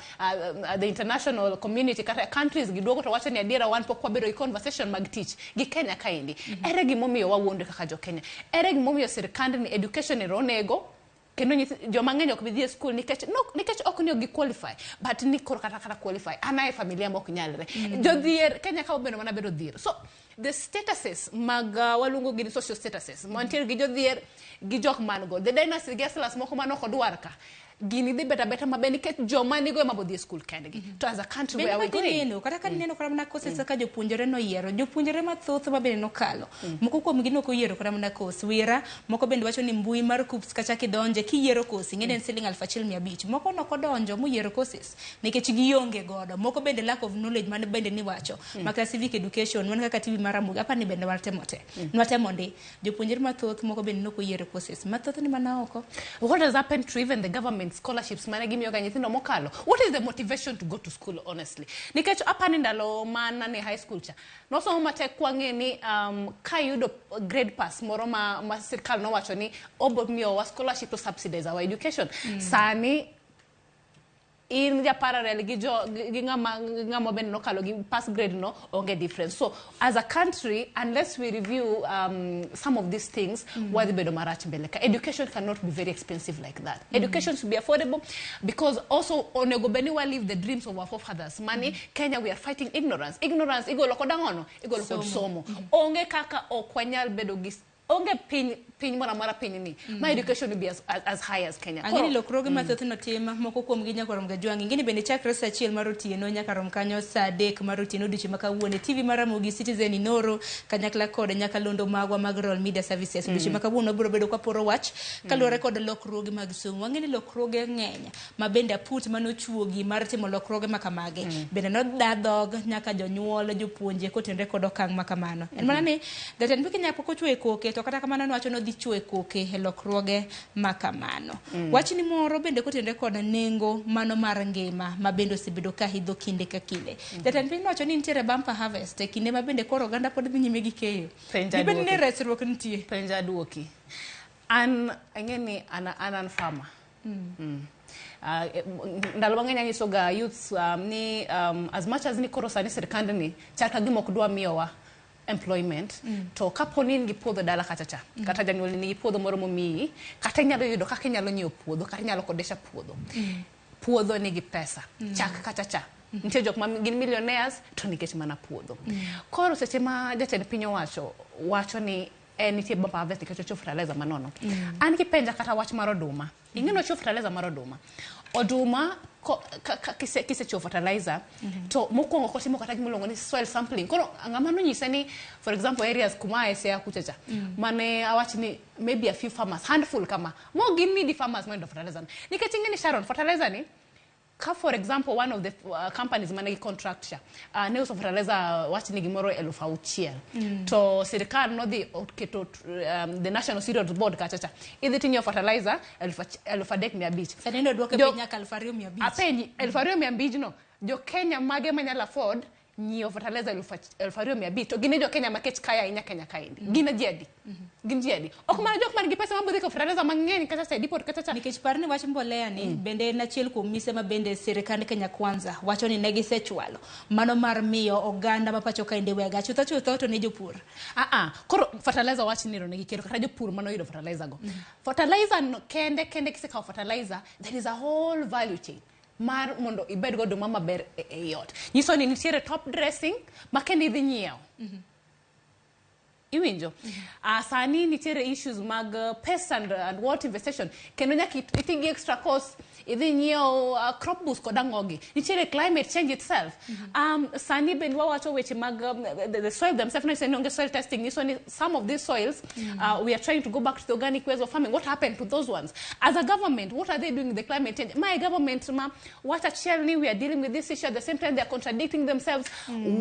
the international community kata countries giduogo to wacho ni adiera wan pok wabedo i conversation mag teach gi Kenya kaindi ere gimomiyo wawuonde kaka jo Kenya ere gimomiyo sirkand ni education ronego kendo joma ng'eny ok bidhi e school nikech ok ni gi qualify but ni kor kata qualify anae familia mok nyalre jodhier Kenya ka obedo mana bedo dhier so the statuses mag walungo gi social statuses mantiere gi jodhier gi jok mango the dynasty geslas moko manoko dwarka gini dhi beta mabeni nikech joma nigo ema bodhi school kendgi to as a country where we going kata kan neno kora mna courses ka jopuonjre no yiero jopuonjre mathoth mabende no kalo moko kuom gi no ko yiero kora mna course wira moko bende wacho ni mbui mar KUPS kacha kidonje kiyiero course ngene siling 1500 moko no kodonjo mu yiero courses nikech gionge godo moko bende lack of knowledge man bende ni wacho maka civic education wan kaka TV mar Ramogi apa ni bende wartemote nwatemonde jopuonjre mathoth moko bende no ko yiero courses mathoth ni mana oko. What has happened to even the government scholarships mane gimiyo ga nyithindo mokalo? What is the motivation to go to school honestly? Nikech apa ni ndalo mana ni high school cha nosomo matek kwange ni ka yudo grade pass moro ma sirkal no wacho ni obo miyo wa scholarship to subsidize our education sani in ja parallel gi ngama ben no kalo gi pass grade no onge difference. So as a country unless we review some of these things wadi bedo marach mbeleka education cannot be very expensive like that. Education should be affordable because also onego beni wa live the dreams of our forefathers money Kenya we are fighting ignorance igolo kodangono igolo kod somo onge kaka okwanyal bedo gi onge piny mara piny ni my education will be as high as Kenya. Angeni lokroge mathoth no tema moko kuom gi nyaka rom ga jwangi ngini bende chakre sa achiel mar otieno nyaka rom kanyo sa 3 mar otieno diche makawuone TV mar Ramogi Citizen Inoro kanyakla kod nyaka londo magwa mag Royal Media Services diche makawuono biro bedo ka poro wach kaluore kod lokroge mag somo angeni lokroge ng'eny mabende aput manochuogi mar timo lokroge makamage bende no dadhog nyaka jonyuol jopuonje kotendre kod okang' makamano en mana ni jatend piny Kenya pok ochwe koke to kata kamano wacho no dhi chwe koke e lokruoge makamano wachni moro bende kotende kod nengo mano mar ngima mabende osebedo ka hidho kinde ka kinde jatend piny wacho ni nitiere bumper harvest e kinde mabende koro oganda pod dhi nyime gi keyo bende ne resruok nitie penja duoki an angeni an farmer ndalo mang'eny anyisoga youths ni as much as ni koro sani sirkand ni chal ka gima ok dwa miyowa employment to kapo ni nigi puodho dala kachacha kata janyuol nigi puodho moro momiyi kata inyalo yudo kaka inyalo nyiewo puodho kata inyalo kodesha puodho puodho nigi pesa chak kachacha nitie jok ma gin millionaires to nikech mana puodho koro seche ma jatend piny wacho ni nitie bump harvest nikech ochiwo fertilizer manono an kipenja kata wach mar oduma ing'eno ochiwo fertilizer mar oduma kisechiwo fertilizer to mokwongo kotimo kata gimiluongo ni soil sampling koro ng'ama nonyisa ni for example areas kuma Esea kuchacha mane awach ni maybe a few farmers handful kama mo gin needy farmers mondo fertilizer nikech ing'eni Sharon fertilizer ni ka for example one of the companies managi contract ne uso fertilizer wach ni gimoro 6,000 to sirkal no dhi keto the National Cereals Board kachacha idhi tinyo fertilizer 3,500 sani ndo duoke piny nyaka 2,500 apenyi 2,500 no jokenya mage manyalo afford nyiewo fertilizer 2,500 to gin jokenya makech kaya inya Kenya kaindi gin jedi gin jedi ok mana jok man gi pesa mabudhi ko fertilizer mang'eny kata sa depot kata nikech parni wach mbolea ni bende na achiel kuom mise ma bende sirikand Kenya Kwanza wacho ni ne gisechwalo mano mar miyo oganda ma pacho kainde wega chutho to ne jopur koro fertilizer wach ni ro ne gikero kata jopur mano yudo fertilizer go fertilizer no, kende kisekawo fertilizer there is a whole value chain mar mondo ibed go oduma maber e yot nyiso ni nitiere top dressing makende idhi nyiewo iwinjo sani nitiere issues mag pest and water infestation kendo nyaka itigi extra cost idhi nyiewo crop boost kod ang'ogi nitiere climate change itself sani ben wawacho weche mag the soil themselves no saying onge soil testing niso ni some of these soils we are trying to go back to the organic ways of farming what happened to those ones as a government what are they doing with the climate change my government what achiel ni we are dealing with this issue at the same time they are contradicting themselves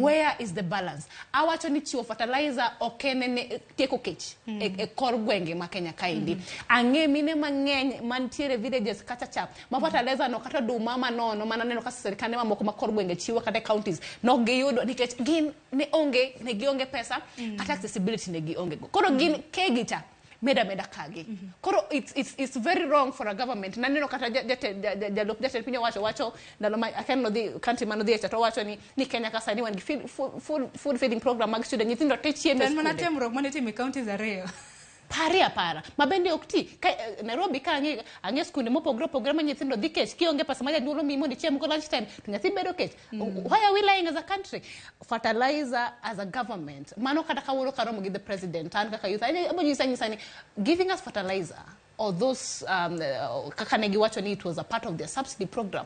where is the balance awacho ni chiwo fertilizer okene tieko kech e kor gwenge ma Kenya kaindi ang'e mine mang'eny mantiere villages kachacha fertilizer no kata duma manono mananeno ka serikande mamoko ma kor gwenge chiwo kata counties no giyudo nikech gin ne gionge pesa kata accessibility ne gionge koro gin kegita meda kagi koro it's very wrong for a government naneno kata jatend piny wacho ndalo ma aken no dhi country mano dhi to wacho ni Kenya ka sani wan gi food feeding program mag student nyithindo te chiemo ben mana temro mane timi counties ariyo para mabende okti Nairobi ka ang'e skunde mopogore ma nyithindo dhi kech kionge pesa ma janyuol mi mondo chiemo ko lunch time to nyathi bedo kech why are we lying as a country fertilizer as a government mano kata kawuono karomo gi the president an kaka youth abonyisa giving us fertilizer or those kaka ne giwacho ni it was a part of their subsidy program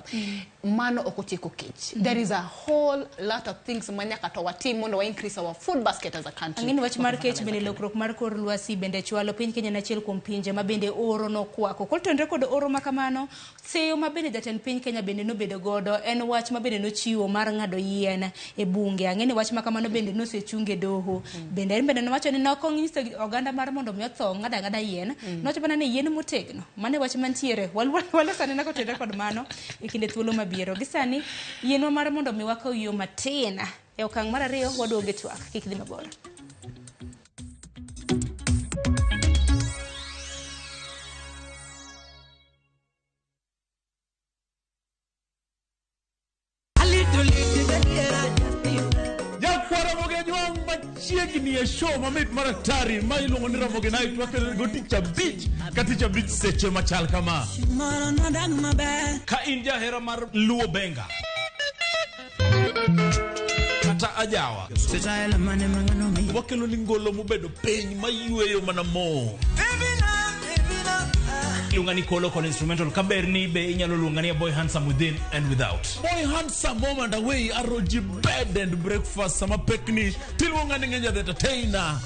mano okotieko kech there is a whole lot of things manyaka to watim mondo wa increase our food basket as a country ang'eni wach mar kech bende lokruok mar kor lwasi bende chwalo piny Kenya na achiel kuom pinje ma bende oro no kwako koltenre kod oro makamano seyo ma bende jatend piny Kenya bende no bedo godo en wach ma bende no chiwo mar ng'ado yien e bunge ang'eni wach makamano bende no sechunge doho bende en bende no wacho ni nokong'iso oganda mar mondo mi otho ng'ada yien nocho bana ni yien motegno mane wach mantiere wale sani nako tenre kod mano e kinde thuolo mabiro gi sani yienwa mar mondo mi wakaw yo matin e okang' mar ariyo waduoge twak kik dhi mabor chiegni e show mamit maratari ma iluongo ni Ramogi Night wakelo go tich abich seche machal kama ka in jahera mar luo benga kata ajawa wakelo ni ngolo mobedo piny mayueyo mana mo lunga ni kolo con instrumental kaberni be inyalo lunga ni boy handsome within and without boy handsome moment away aroji bed and breakfast sama pekni tilunga ni ngenya the entertainer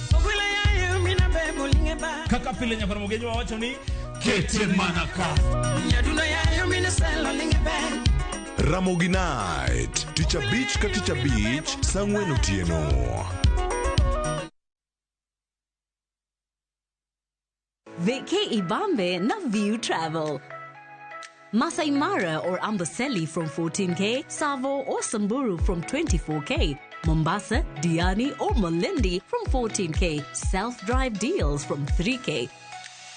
kaka pile nyakona mogejo wacho ni kete manaka Ramogi Night Teacher Beach ka Teacher Beach sang'wen otieno. Veke Ibambe na View Travel. Masai Mara or Amboseli from 14K, Savo or Samburu from 24K, Mombasa, Diani or Malindi from 14K, self-drive deals from 3K.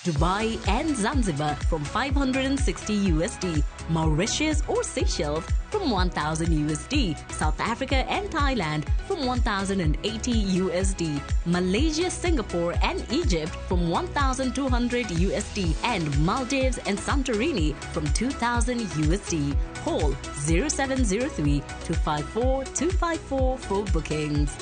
Dubai and Zanzibar from 560 USD, Mauritius or Seychelles from 1,000 USD, South Africa and Thailand from 1,080 USD, Malaysia, Singapore and Egypt from 1,200 USD, and Maldives and Santorini from 2,000 USD. Call 0703 254 254 for bookings.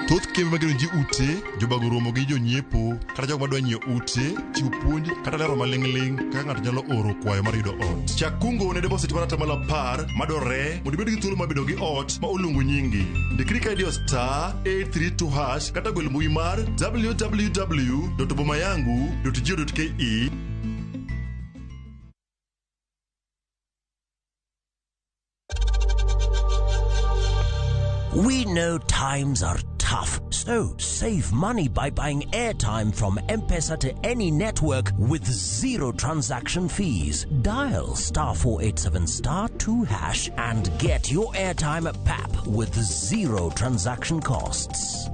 Thoth kembe magero ji ute, jobago romo gi jonyiepo, kata jogo madwa nyiewo ute, chiwo puonj, kata lero maling'ling' kaka ng'ato nyalo oro kwayo mar yudo ot. Chak kungo ne deposit mar atamalo 10 madwarore mondo ibed gi thuolo mar bedo gi ot ma oluongo nyingi. Ndikri ka idiyo *832# kata gwel mbui mar www.bomayangu.go.ke. We know times are tough, so save money by buying airtime from M-Pesa to any network with zero transaction fees. Dial *487*2# and get your airtime PAP with zero transaction costs.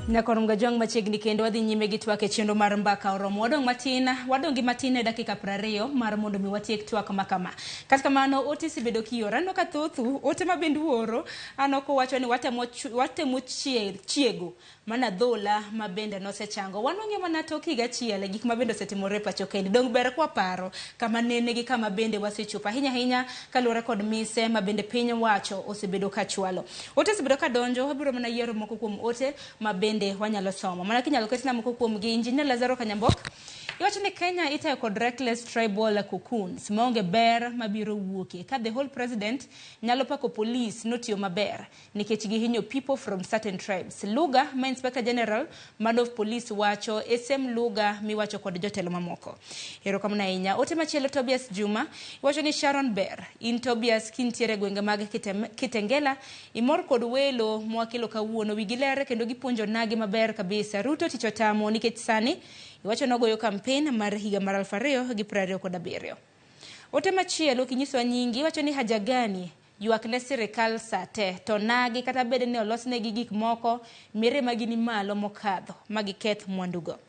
Nyakorom gajwang machiegni kendo wadhi nyime gi twak e chenro mar mbaka oromo wadongi matin e dakika 20 mar mondo mi watiek twak makama. Kata kamano ote sibedo kiora no ka thothu ote mabendu oro anoko wacho ni watemo chiego mana dhola mabende nosechango wanonge mana tok higa achiel gik mabende osetimore pacho kendi dong ber kwa paro kama nene gi kama bende wasechopa hinya kaluore kod mise mabende piny wacho osebedo ka chwalo. Ote sibedo ka donjo wabiro mana yiero moko kuom ote mabende wanyalo somo. Mana kinyalo ketna moko kuom gi Injinia Lazaro Kanyambok. Iwacho ni Kenya itayo kod reckless tribal cocoons maonge ber mabiro wuoke ka the whole president nyalo pako police notiyo maber nikech gihinyo people from certain tribes. Luga ma Inspector General of Police wacho SM Luga miwacho kod jotelo mamoko. Hero kamna inya ote machielo Tobias Juma iwacho ni Sharon Ber in Tobias kintiere gwenge mag Kitengela imor kod welo mwakelo kawuono wigilere kendo gipuonjo nagi maber kabisa. Ruto tichotamo nikech sani iwacho nogoyo campaign mar higa mar 2027. Ote machielo kinyiso nyingi iwacho ni haja gani yuak ne sirikal sate to nagi kata bede ne olosnegi gik moko mere magini malo mokadho magiketh mwandugo.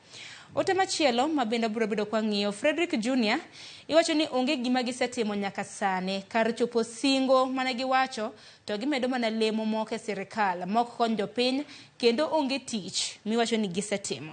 Ote machielo mabende biro bedo kwa ng'iyo Frederick Jr. iwacho ni onge gima gisetimo nyaka sane kar chopo singo managi wacho to gimedo mana lemo moko e sirikal mok konyo jopiny kendo onge tich miwacho ni gisetimo.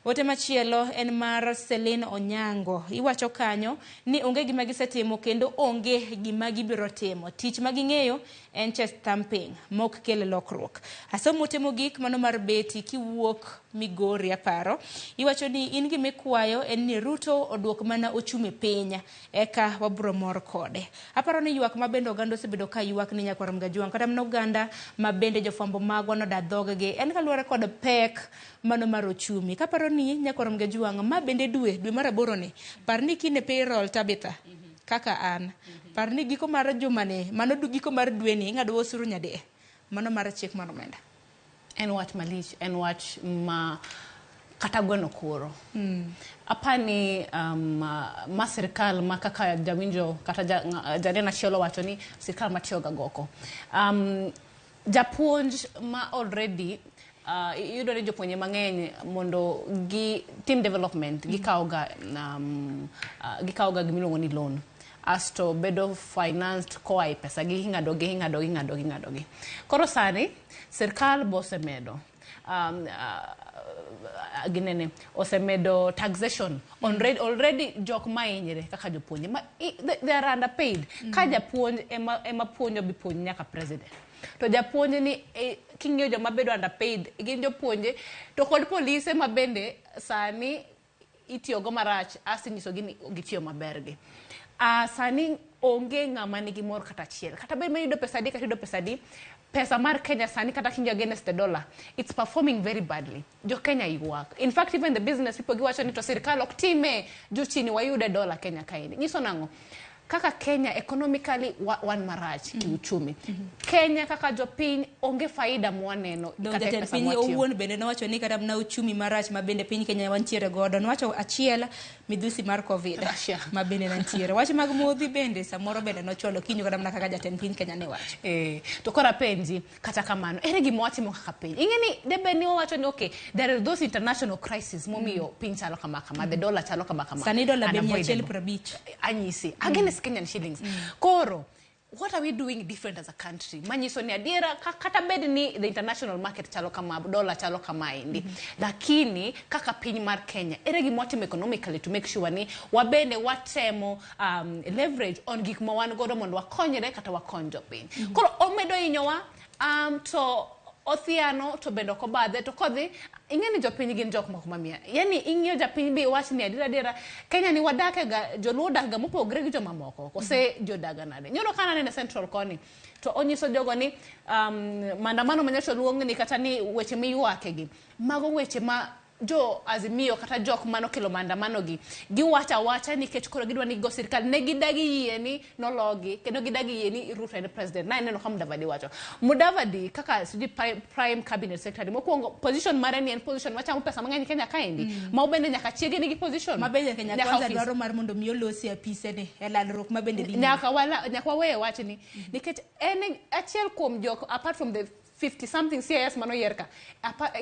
Ote machielo en mar Celine Onyango iwacho kanyo ni onge gima gisetimo kendo onge gima gibiro timo. Tich maging'eyo en chest thumping mok kel lokruok. Asomo temo gik mano mar beti kiwuok Migori aparo iwacho ni in gima kwayo en ni Ruto oduok mana ochume penya eka wabro mor kode. Aparo ni yuak mabende oganda osebedo ka yuak ni Nyakorom Gajwang kata mno oganda mabende jofwambo magwa no dadhogege en kaluore kod pek mano mar ochumi. Kaparo ni Nyakorom Gajwang mabende dwe mar 8 ni parni kine payroll Tabitha kaka an parni giko mar jumane mano giko mar dwe ni ngado osuru nyade mano mar chik mar omenda en wach malich en wach ma kata gweno koro apani ma sirikal ma kaka jawinjo kata janena chielo wacho ni sirikal matioga goko japuonj ma already yudo ni jopuonje mang'eny mondo gi team development gikawga gimiluongo ni loan asto bedo financed koa e pesa gi ng'adogi. Koro sani sirkal bosemedo ginene osemedo taxation already jok mainyre kaka jopuonje they are underpaid ka japuonj ema puonjo bipuonj nyaka president to japuonje ni king'eyo joma bedo underpaid gin jopuonje to kod police mabende sani itiyogo marach asinyiso gini gitiyo mabergi. Sani onge ng'ama nigi mor kata achiel kata bed mayudo pesa di kata yudo pesa di pesa mar Kenya sani kata kinjo against the dollar it's performing very badly. Jo Kenya yuak. In fact even the business people giwacho ni to sirkal ok time juu chini wayude dollar Kenya kaini. Nyiso nango kaka Kenya economically wan marach kiuchumi. Kenya kaka jopiny onge faida mwaneno kata pesa piny owuon bende nowacho ni kata na uchumi marach ma bende piny Kenya wantiere godo. Nowacho achiel midhusi mar Covid ma bende nantiere. Wach mag modhi bende samoro bende nochwalo kinyo kata kaka jatend piny Kenya ne wacho. To kora penji kata kamano ere gima watimo kaka piny. Ingeni debe ni wacho ni okay, there are those international crises momiyo piny chalo kama the dollar chalo kama sani dola be 150 anyisi against Kenyan shillings. Koro what are we doing different as a country? Manyiso ni adiera kata bed ni the international market chalo kama dollar chalo kama indi. Lakini kaka piny mar Kenya ere gima watimo economically to make sure ni wabende watemo leverage on gik ma wan godo mondo wakonyre kata wakonjo piny. Koro omedo inyowa to othiano to bendo ko badhe to kodhi ingeni jopiny gin jok moko mamia. Yani ing'iyo japiny bi wach ni adira Kenya ni wadake ga joluo dak ga mopogre gi joma moko kose jodaga nade. Nyoro kana ne Central Koni to onyiso jogo ni maandamano manyacho luong ni kata ni weche miyuake gi mago weche ma jo azimio kata jok mano kelo maandamano gi wacha nikech koro gidwa ni go sirkal ne gidagi yie ni nologi kendo gidagi yie ni Ruto en president na neno kama Mudavadi wacho. Mudavadi kaka sidi prime cabinet secretary mokuongo position mare ni en position wacha pesa mang'eny Kenya kaendi ma obende nyaka chiege ni gi position ma bende Kenya kwanza dwaro mar mondo miyo losi apise ne elalruok ma bende dhi nyaka wawe wach ni nikech en achiel kuom jok apart from the 50 something CIS mano yerka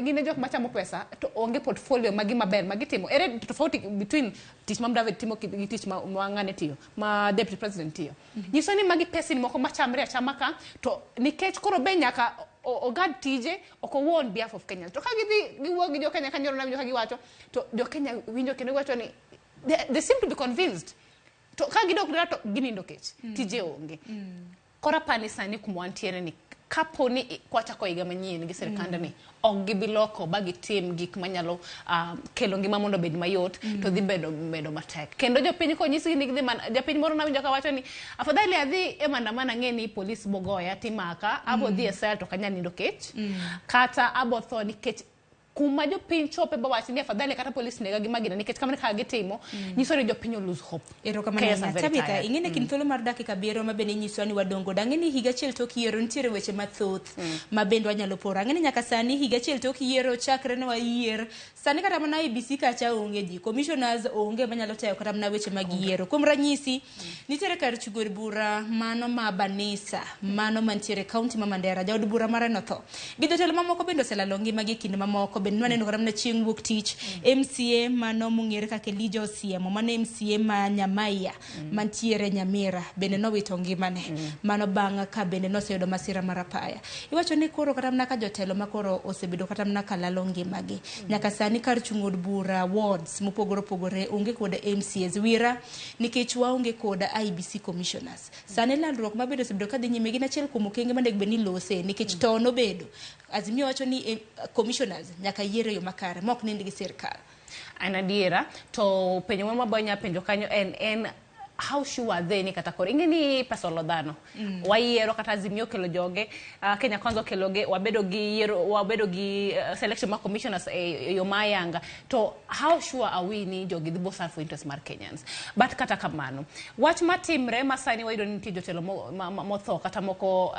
gine jok machamo pesa to onge portfolio magi maber magi timo ere tofauti between tich ma David timo gi tich ma ngane tiyo ma deputy president tiyo nyiso ni magi pesa ni moko machamre achama ka to nikech koro be nyaka ogad tije oko won behalf of Kenya to ka gidhi giwuok gi jo Kenya kanyo na ka giwacho to jo Kenya winjo kendo wacho ni they seem to be convinced to ka gidok to ginindo kech tije onge kora pani sani kumwantiere ni kaponi kwachako higa manyien gi sirkanda ni ok gibiloko bagi tim gik manyalo kelo ngima mondo bed mayot to dhi bedo matek kendo jopiny ko nyisi ni gidhi jopiny moro na winjo ka wacho ni afadhali adhi e maandamano ng'eni polis bogoya timaka abo dhi e sel to kanya nindo kech kata abo tho nikech kuma jopiny chope bawachi ni afadhali kata polis nega gi magina nikech kamane ka gitimo nyiso ni jopiny lose hope erokamano Tabitha ing'ene kin thuolo mar dakika 7 ma bende nyiso ni wadongo dang'eni higa achiel tok yiero nitiere weche mathoth ma bende wanyalo poro ang'eni nyaka sani higa achiel tok yiero chakre ne wayier sani kata mana IBC kacha onge ji commissioners onge manyalo tayo kata mana weche mag yiero kuom ranyisi nitiere kar chugor bura mano ma Banisa mano mantiere county ma Mandera jaod bura mare no tho gi jotelo mamoko bende oselalo ngimagi kinde mamoko ben nwaneno kata na chieng' wuok tich MCA mano mung'ere kaka Elijah Osiemo mano MCA ma Nyamaiya mantiere Nyamira bende nowito ngimane mano bang' ka bende noseyudo masira marapaya iwacho ni koro kata na ka jotelo makoro osebedo kata na kalalo ngimagi nyaka sani kar chung' od bura wards mopogore opogore onge koda MCAs wira nikech waonge koda IBC commissioners sani landruok mabedo osebedo kadhi nyime gi achiel kuom okenge mane beni lose nikech to nobedo azimio wacho ni commissioners nyaka yiero yo makare mok nind gi sirkal anadiera to penjo moro mabonya penjo kanyo en how sure are they ni kata koro ingeni pesa lodhano wayiero kata azimio kelo joge Kenya kwanza kelo ge wabedo gi selection ma commissioners yo mayanga to how sure are we ni joge dhibo serve for interest mar Kenyans but kata kamano wach matimre masani wayudo ni nitie jotelo motho kata moko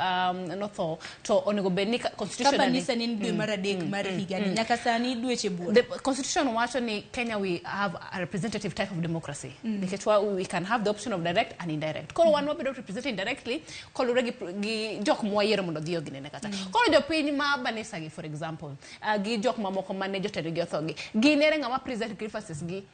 no tho to onego be ni constitution kama nisa ni dwe mar adek mar higa nyaka sani dweche buora the constitution wacho ni Kenya we have a representative type of democracy nikech we can have the option of direct and indirect. Koro wan wabedo represented directly kolure gi jok mwayiero mondo dhiyo ginene kata. Koro jopiny ma Banisa gi for example gi jok mamoko mane jotelo gi othogi ginere ng'ama present grievances gi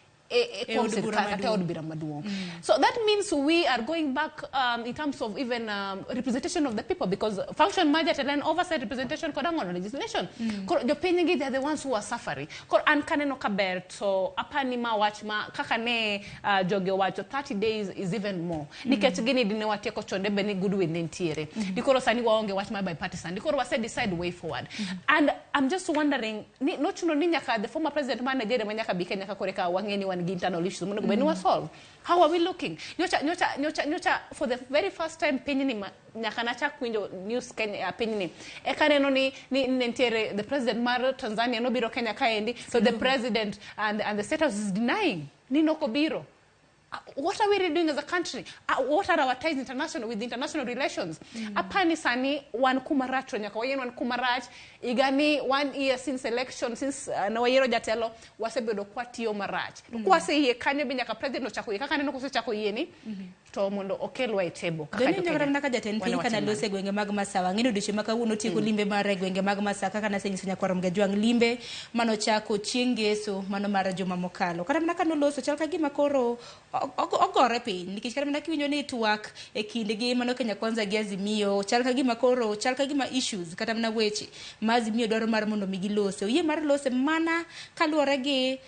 so that means we are going back in terms of even representation of the people because function major and oversight representation kodang legislation jopiny they are the ones who are suffering an kaneno kaber to apani ma wach ma kaka ne joge wacho 30 days is even more nikech gini dine watieko chonde beni goodwill nentiere dikoro sani waonge wach ma bipartisan dikoro wase decide way forward and I'm just wondering no chuno ni nyaka the former president man Nigeria manyaka bi Kenya koreka wangeni wan gi internal issues mondo beni wa solve how are we looking nyocha for the very first time pinyni nyaka na chak winjo news Kenya pinyni e kaneno ni nentiere the president mar Tanzania no biro Kenya kaendi so the president and the state house is denying ni noko biro what are we really doing as a country? What are our ties with international relations? Apani sani wan kumarach nyaka wayen wan kumarach igani 1 year since election since na wayiero jatelo wasebedo kwatiyo marach. Kwase yie kanyo be nyaka president ochako yie kaka neno kosechako yie ni to mondo okelwa e table. Deni nyaka naka jatend piny kana lose gwenge mag Masawa ngino diche maka uno tieko limbe mare gwenge mag Masawa kaka nasenyiso nyakwarom gajwang limbe mano chako chieng' ngeso mano mar juma mokalo. Kata naka no loso chal ka gima koro ogore piny nikech kata mana kiwinjo ni twak e kindgi mano Kenya Kwanza gi Azimio chal ka gima koro chal ka gima issues kata mana weche ma Azimio dwaro mar mondo migi lose oyie mar lose mana kaluwore gi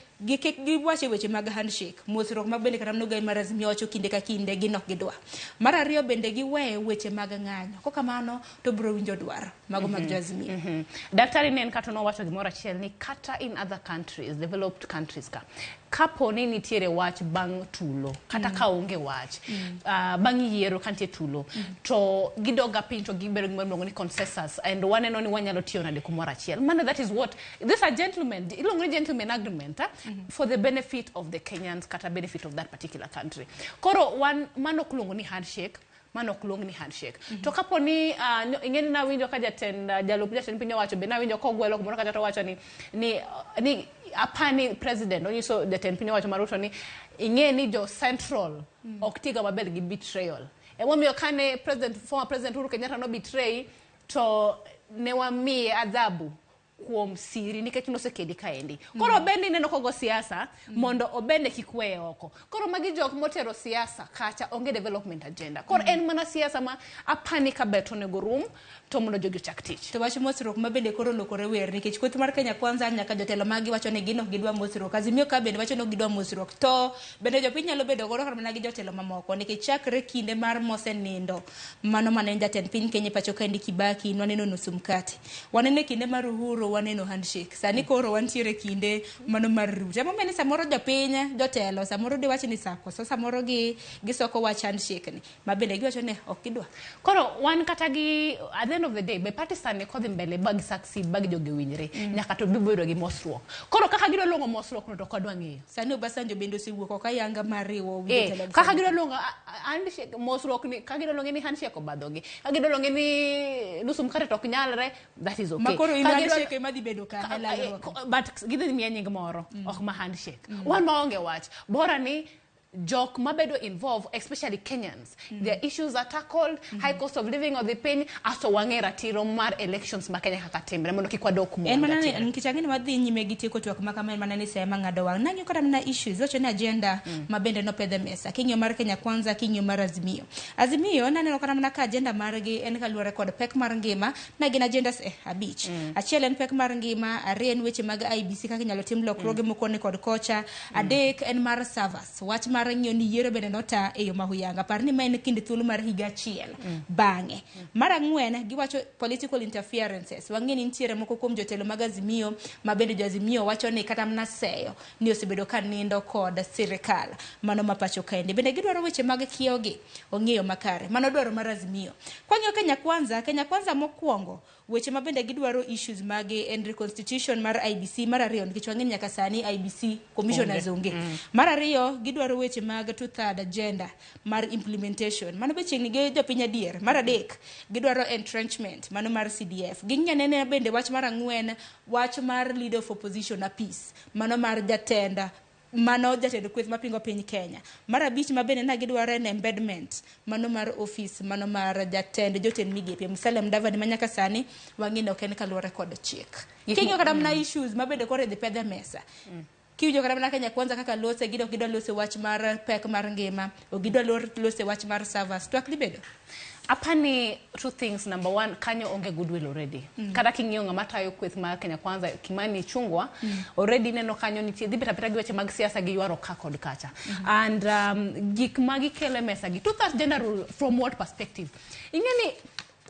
wache weche mag handshake mosruok ma bende kata mnogai mar Azimio wacho kinde ka kinde gi nok gidwa mar ariyo bende giwe weche mag ng'anyo kokamano to bro winjo dwaro mago mag Azimio. Daktari nen kata no wacho gimoro achiel ni kata in other countries developed countries kapo ni nitiere wach bang' tulo kata ka onge wach bang' yiero kantie tulo to gidoga piny to gibedo gimoro ni consensus and waneno ni wanyalo tiyo nade kumoro achiel. Man, that is what these are gentlemen ilongo ni gentleman agreement for the benefit of the Kenyans kata benefit of that particular country. Koro mano kulongo ni handshake mano kulong ni handshake. To kapo ni ingeni na winjo ka jatend jatend piny owacho be na winjo ko gwelo kumoro ka jato wacho ni apani president onyiso jatend piny owacho maruto ni ingeni jo central oktiga maber gi betrayal. E momiyo kane former president Uhuru Kenyatta no betray to ne wamiye adhabu kuom siri nikech nosekedi kaendi. Koro bende neno kogo siasa mondo obende kikwe oko. Koro magi jok motero siasa kacha onge development agenda. Koro en mana siasa ma apani ka beto nego room to mondo jogi chak tich. To wacho mosruok ma bende koro lokore wer nikech kweth mar Kenya Kwanza nyaka jotelo magi wacho ni gino gidwa mosruok. Azimio ka bende wacho no gidwa mosruok. To bende jopiny nyalo bedo godo kar mana gi jotelo mamoko nikech chakre kinde mar mosenindo mano mane jatend piny Kenya pacho ka Kibaki waneno nusu mkate. Waneno kinde mar Uhuru waneno handshake. Sani koro wantiere kinde mano mar Ruto. Ema mene samoro jopiny jotelo samoro de wacho ni sako so samoro gisoko wach handshake ni. Ma bende giwacho ne ok gidwa. Koro wan kata gi at the end of the day be partisan ne kodhi mbele bag succeed bag joge winjre nyaka to bibedo gi mosruok. Koro kaka gidwa longo mosruok no to kodwa ng'eyo. Sani Obasanjo bende osewuok ka yanga mariwo winjo kaka gidwa longo handshake mosruok ni kaka gidwa longo ni handshake obadhogi. Kaka gidwa longo ni nusu mkate to nyalre that is okay. Makoro handshake ma dhi bedo ka but gidhi miya nying moro ok ma handshake. Wan maonge wach bora ni jok mabedo involved, especially Kenyans. Their issues are tackled, high cost of living of the pain, aso wangera tiro mar elections ma Kenya kaka timre mondo kikwa dok mo. En manani nkitangeni wadhi nyime gi tieko twak makama manani sema ngado wang. Nanyo kata na issues wacho na agenda mabende no pedhe mesa. Kinyo mar Kenya Kwanza, kinyo mar Azimio. Azimio naneno kata na ka agenda margi en kaluwore kod pek mar ngima na gin agendas abich. Achiel en pek mar ngima, ariyo en weche mag IBC kaka nyalo tim lokruoge mokone kod kocha, adek en mar servers. Wach mar nyoni yiero bende nota e yo mahuyanga par ni maen kinde thuolo mar higa achiel bange. Mar ang'wen giwacho political interferences. Wang'eni nitiere moko kuom jotelo mag Azimio ma bende jo Azimio wacho ni kata mna seyo ni osebedo ka nindo kod sirikal mano mapacho kaende. Bende gidwaro weche mag kiogi ong'eyo makare mano dwaro mar Azimio. Kwang'yo Kenya Kwanza mokwongo weche mabende gidwaro issues mage en reconstitution mar IBC mar ariyo nikech wang'eni nyaka sani IBC commissioners onge. Mar ariyo gidwaro weche mag two-third agenda mar implementation mano be chiegni gi jopiny adier. Mar adek gidwaro entrenchment mano mar CDF. Ginyanene bende wach mar ang'wen wach mar leader of opposition na peace mano mar jatend kweth mapingo piny Kenya. Mar abich mabende na gidwaro en embedment mano mar office mano mar jatend jotend migepe Musalia Mudavadi manyaka sani wang'ino ken kaluwore kod chik. Kinyo kata mna issues mabende kore dhi pedhe mesa. Kiwinjo kata mana Kenya Kwanza kaka lose gidwa lose wach mar pek mar ngima o gidwa lose wach mar servers to akli bedo. Apani two things. Number one, kanyo onge goodwill already. Kada king'iyo ng'ama tayo kweth mar Kenya Kwanza Kimani Chungwa already neno kanyo nitie dhi peta gi weche mag siasa gi yaro ka kod kacha. And gik magi kele mesa gi to that general from what perspective. Ingeni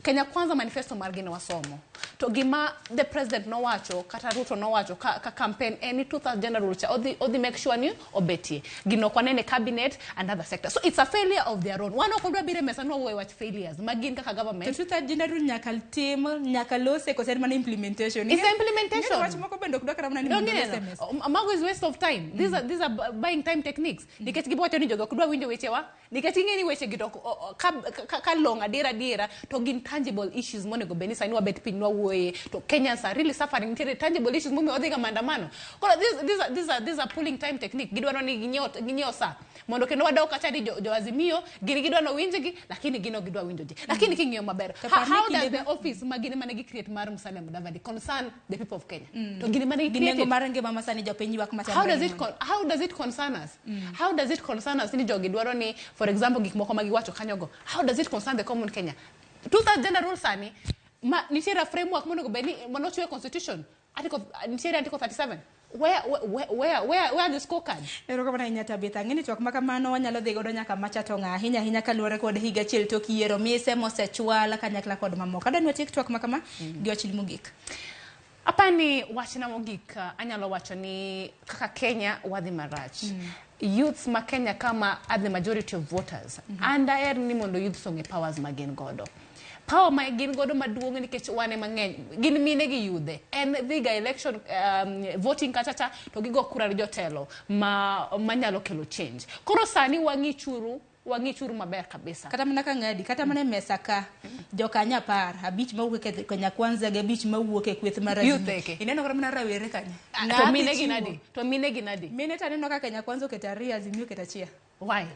Kenya Kwanza manifesto mar gine wasomo. To gima the president no wacho, kata Ruto no wacho, ka campaign any 2000 general cha, odi make sure ni obetie. Gino kwanene cabinet and other sectors. So it's a failure of their own. Wano kodwa bire mesa no we watch failures. Magin kaka government. To 2000 general nyaka team, nyaka lose ko man implementation. It's implementation. Watch moko bendo kudwa kara mna ni SMS. Mago is waste of time. These are buying time techniques. Nikech gibo wacho ni jogo kudwa winjo weche wa. Nikech ingeni weche gito ka longa dira to gin tangible issues monego benisa ni wabet piny wawuoye to Kenyans are really suffering tangible issues momi odhiga maandamano. Koro these are pulling time technique. Gidwaro ni ginyeo sa mondo kendo wadok kacha di jo azimio gidwaro winjigi lakini gino gidwa winjoji. Lakini king'iyo maber, how does the office magine manegi create mar Musalia Mudavadi concern the people of Kenya? To gine manegi create ginengo mar ngima masani jopiny wak macha. How does it concern us? How does it concern us ni jogi dwaro ni, for example, gik moko magiwacho kanyogo? How does it concern the common Kenya? 2000 general sani nitiere framework monego beni monochwe constitution nitiere article 37. Where the scorecard? Ero kama inya Tabitha ngini twak makamano wanyalo dhi godo nyaka machatonga hinya kaluore kod higa achiel tok yiero mise mosechwala kanyakla kod mamoko. Adwa TikTok makama gi wachili mogik. Apani wachina mogik anyalo wacho ni kaka Kenya wadhi marach. Youths ma Kenya kama are the majority of voters. And aer ni mondo youths onge powers magin godo. Power ma gin godo maduong' nikech wane mang'eny gin mine gi yudhe en dhiga election voting kachacha to gigo kura ni jotelo manyalo kelo change. Koro sani wang'i churu maber kabisa. Kata mana ka ng'adi kata mana mesa ka jokanya par abich mawuok e Kenya Kwanza gi abich mawuok e kweth mar Azimio. Ineno kata mana rawere kanya. To mine gi nadi? Mine taneno ka Kenya Kwanza oketa Azimio oketa chia. Why?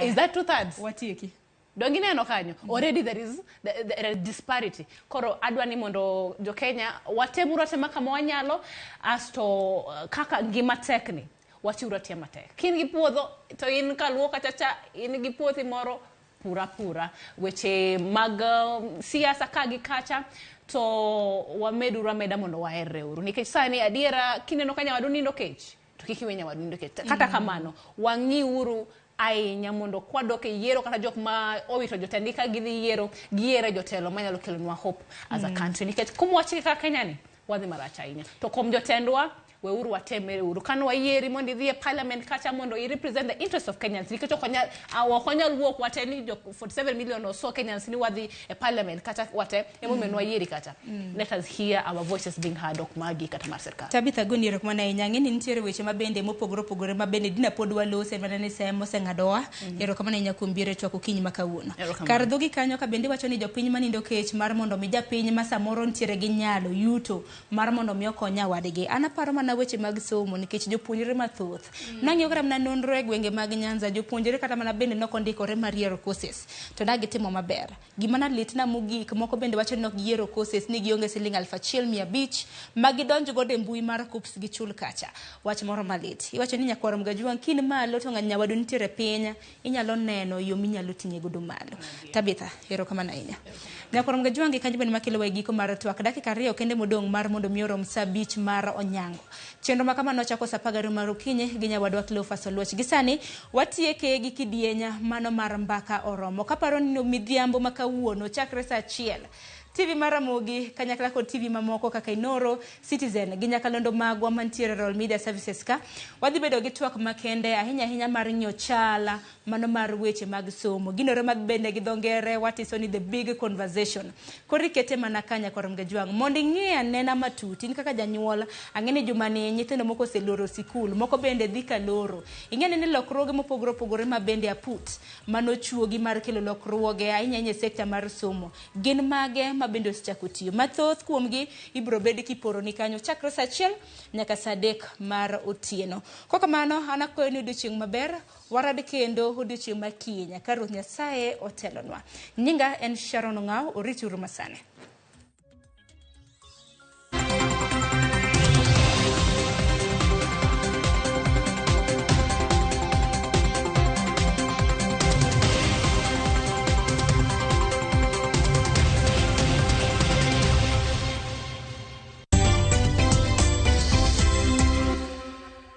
Is that 2/3? Watieki. Dongine no kanyo. Already there is the disparity. Koro adwa ni mondo jo Kenya watema kama wanyalo as to kaka ngima tekni wachiura tema tek. Kin gi puodho to in kaluo kachacha in gi puothi moro pura weche mag siasa ka gi kacha to wamedura meda mondo waherre uru. Nikech sani adiera kineno kanya wadu nindo kech to kikiwenya wadu nindo kech. Kata kamano wang'i uru ahinya mondo kwadoke yiero kata jok ma owito jotendika gidhi yiero jotelo manyalo kelonwa hope as a country. Nikech kumwachi kaka Kenya ni wadhi marach ahinya. To kom jotendwa weuru watemere uru kano wayieri mondo idhi e parliament kacha mondo I represent the interest of Kenyans. Nikech okonyal wuok wateni jo 47 million or so Kenyans ni wadhi e parliament kacha wate emomen wayieri kacha. Let us hear our voices being heard ok magi kata mar sirkal. Tabitha goni rok mana inyang'e ni nitiere weche mabende mopogore mabende dina pod walose manane semo seng'adowa. Ero kama inya kumbire chwako kiny makawuono. Kar dhogi kanyo ka bende wacho ni jopiny manindo kech mar mondo mi japiny ma samoro nitiere gi nyalo yuto mar mondo mi okonya wadgi. Anaparo na weche mag somo nikech jopuonjre mathoth. Nang'iyo kata mana nonro e gwenge mag Nyanza jopuonjre kata mana bende nokondikore mar yiero courses. To gitimo maber. Gima na litna mogik moko bende wacho ni ok yiero courses ni gionge siling 1,500 magidonjo godo e mbui mar KUPS gi chul kacha. Wach moro malit. Iwacho ni nyakwaro mgajuang kin malo to ng'anya wadu nitiere piny inyalo neno yo minyalo ting'e godo malo. Tabitha ero kama na inya. Nyakwaro mgajuang gi kanyo bende makelo wa giko mar twak dakika 2 kende modong mar mondo mioro msabich mar onyango. Chenro makama nochako sa 12 mar okinyi gi nyawadwa Cleophas Oluoch. Gisani watieke gi kidienya mano mar mbaka oromo. Kaparo ni midhiambo makawuono chakre sa 1 TV mar Ramogi kanyakla kod TV mamoko kaka Inoro, Citizen gi nyakalondo magwa mantiere Royal Media Services ka wadhi bedo gi twak makende ahinya mar nyochala mano mar weche mag somo ginore mag bende gi dhongere watiso ni the big conversation korikete mana kanya korom gajuang mondo ing'e nena matuti kaka janyuol ang'ene jumani nyithindo moko seloro sikul moko bende dhi kaloro ing'ene ni lokruoge mopogore ma bende aput mano chuogi mar kelo lokruoge ahinya sekta mar somo gin mage bende osechako tiyo mathoth kuomgi ibro bedi kiporo ni kanyo chakre sa 1 nyaka sa 3 mar otieno. Koko mano anakoyo ni odiochieng' maber warad kendo odiochieng' makinya ka Ruoth Nyasaye otelonwa. Nyinga en Sharon Ng'ao, orituru masane.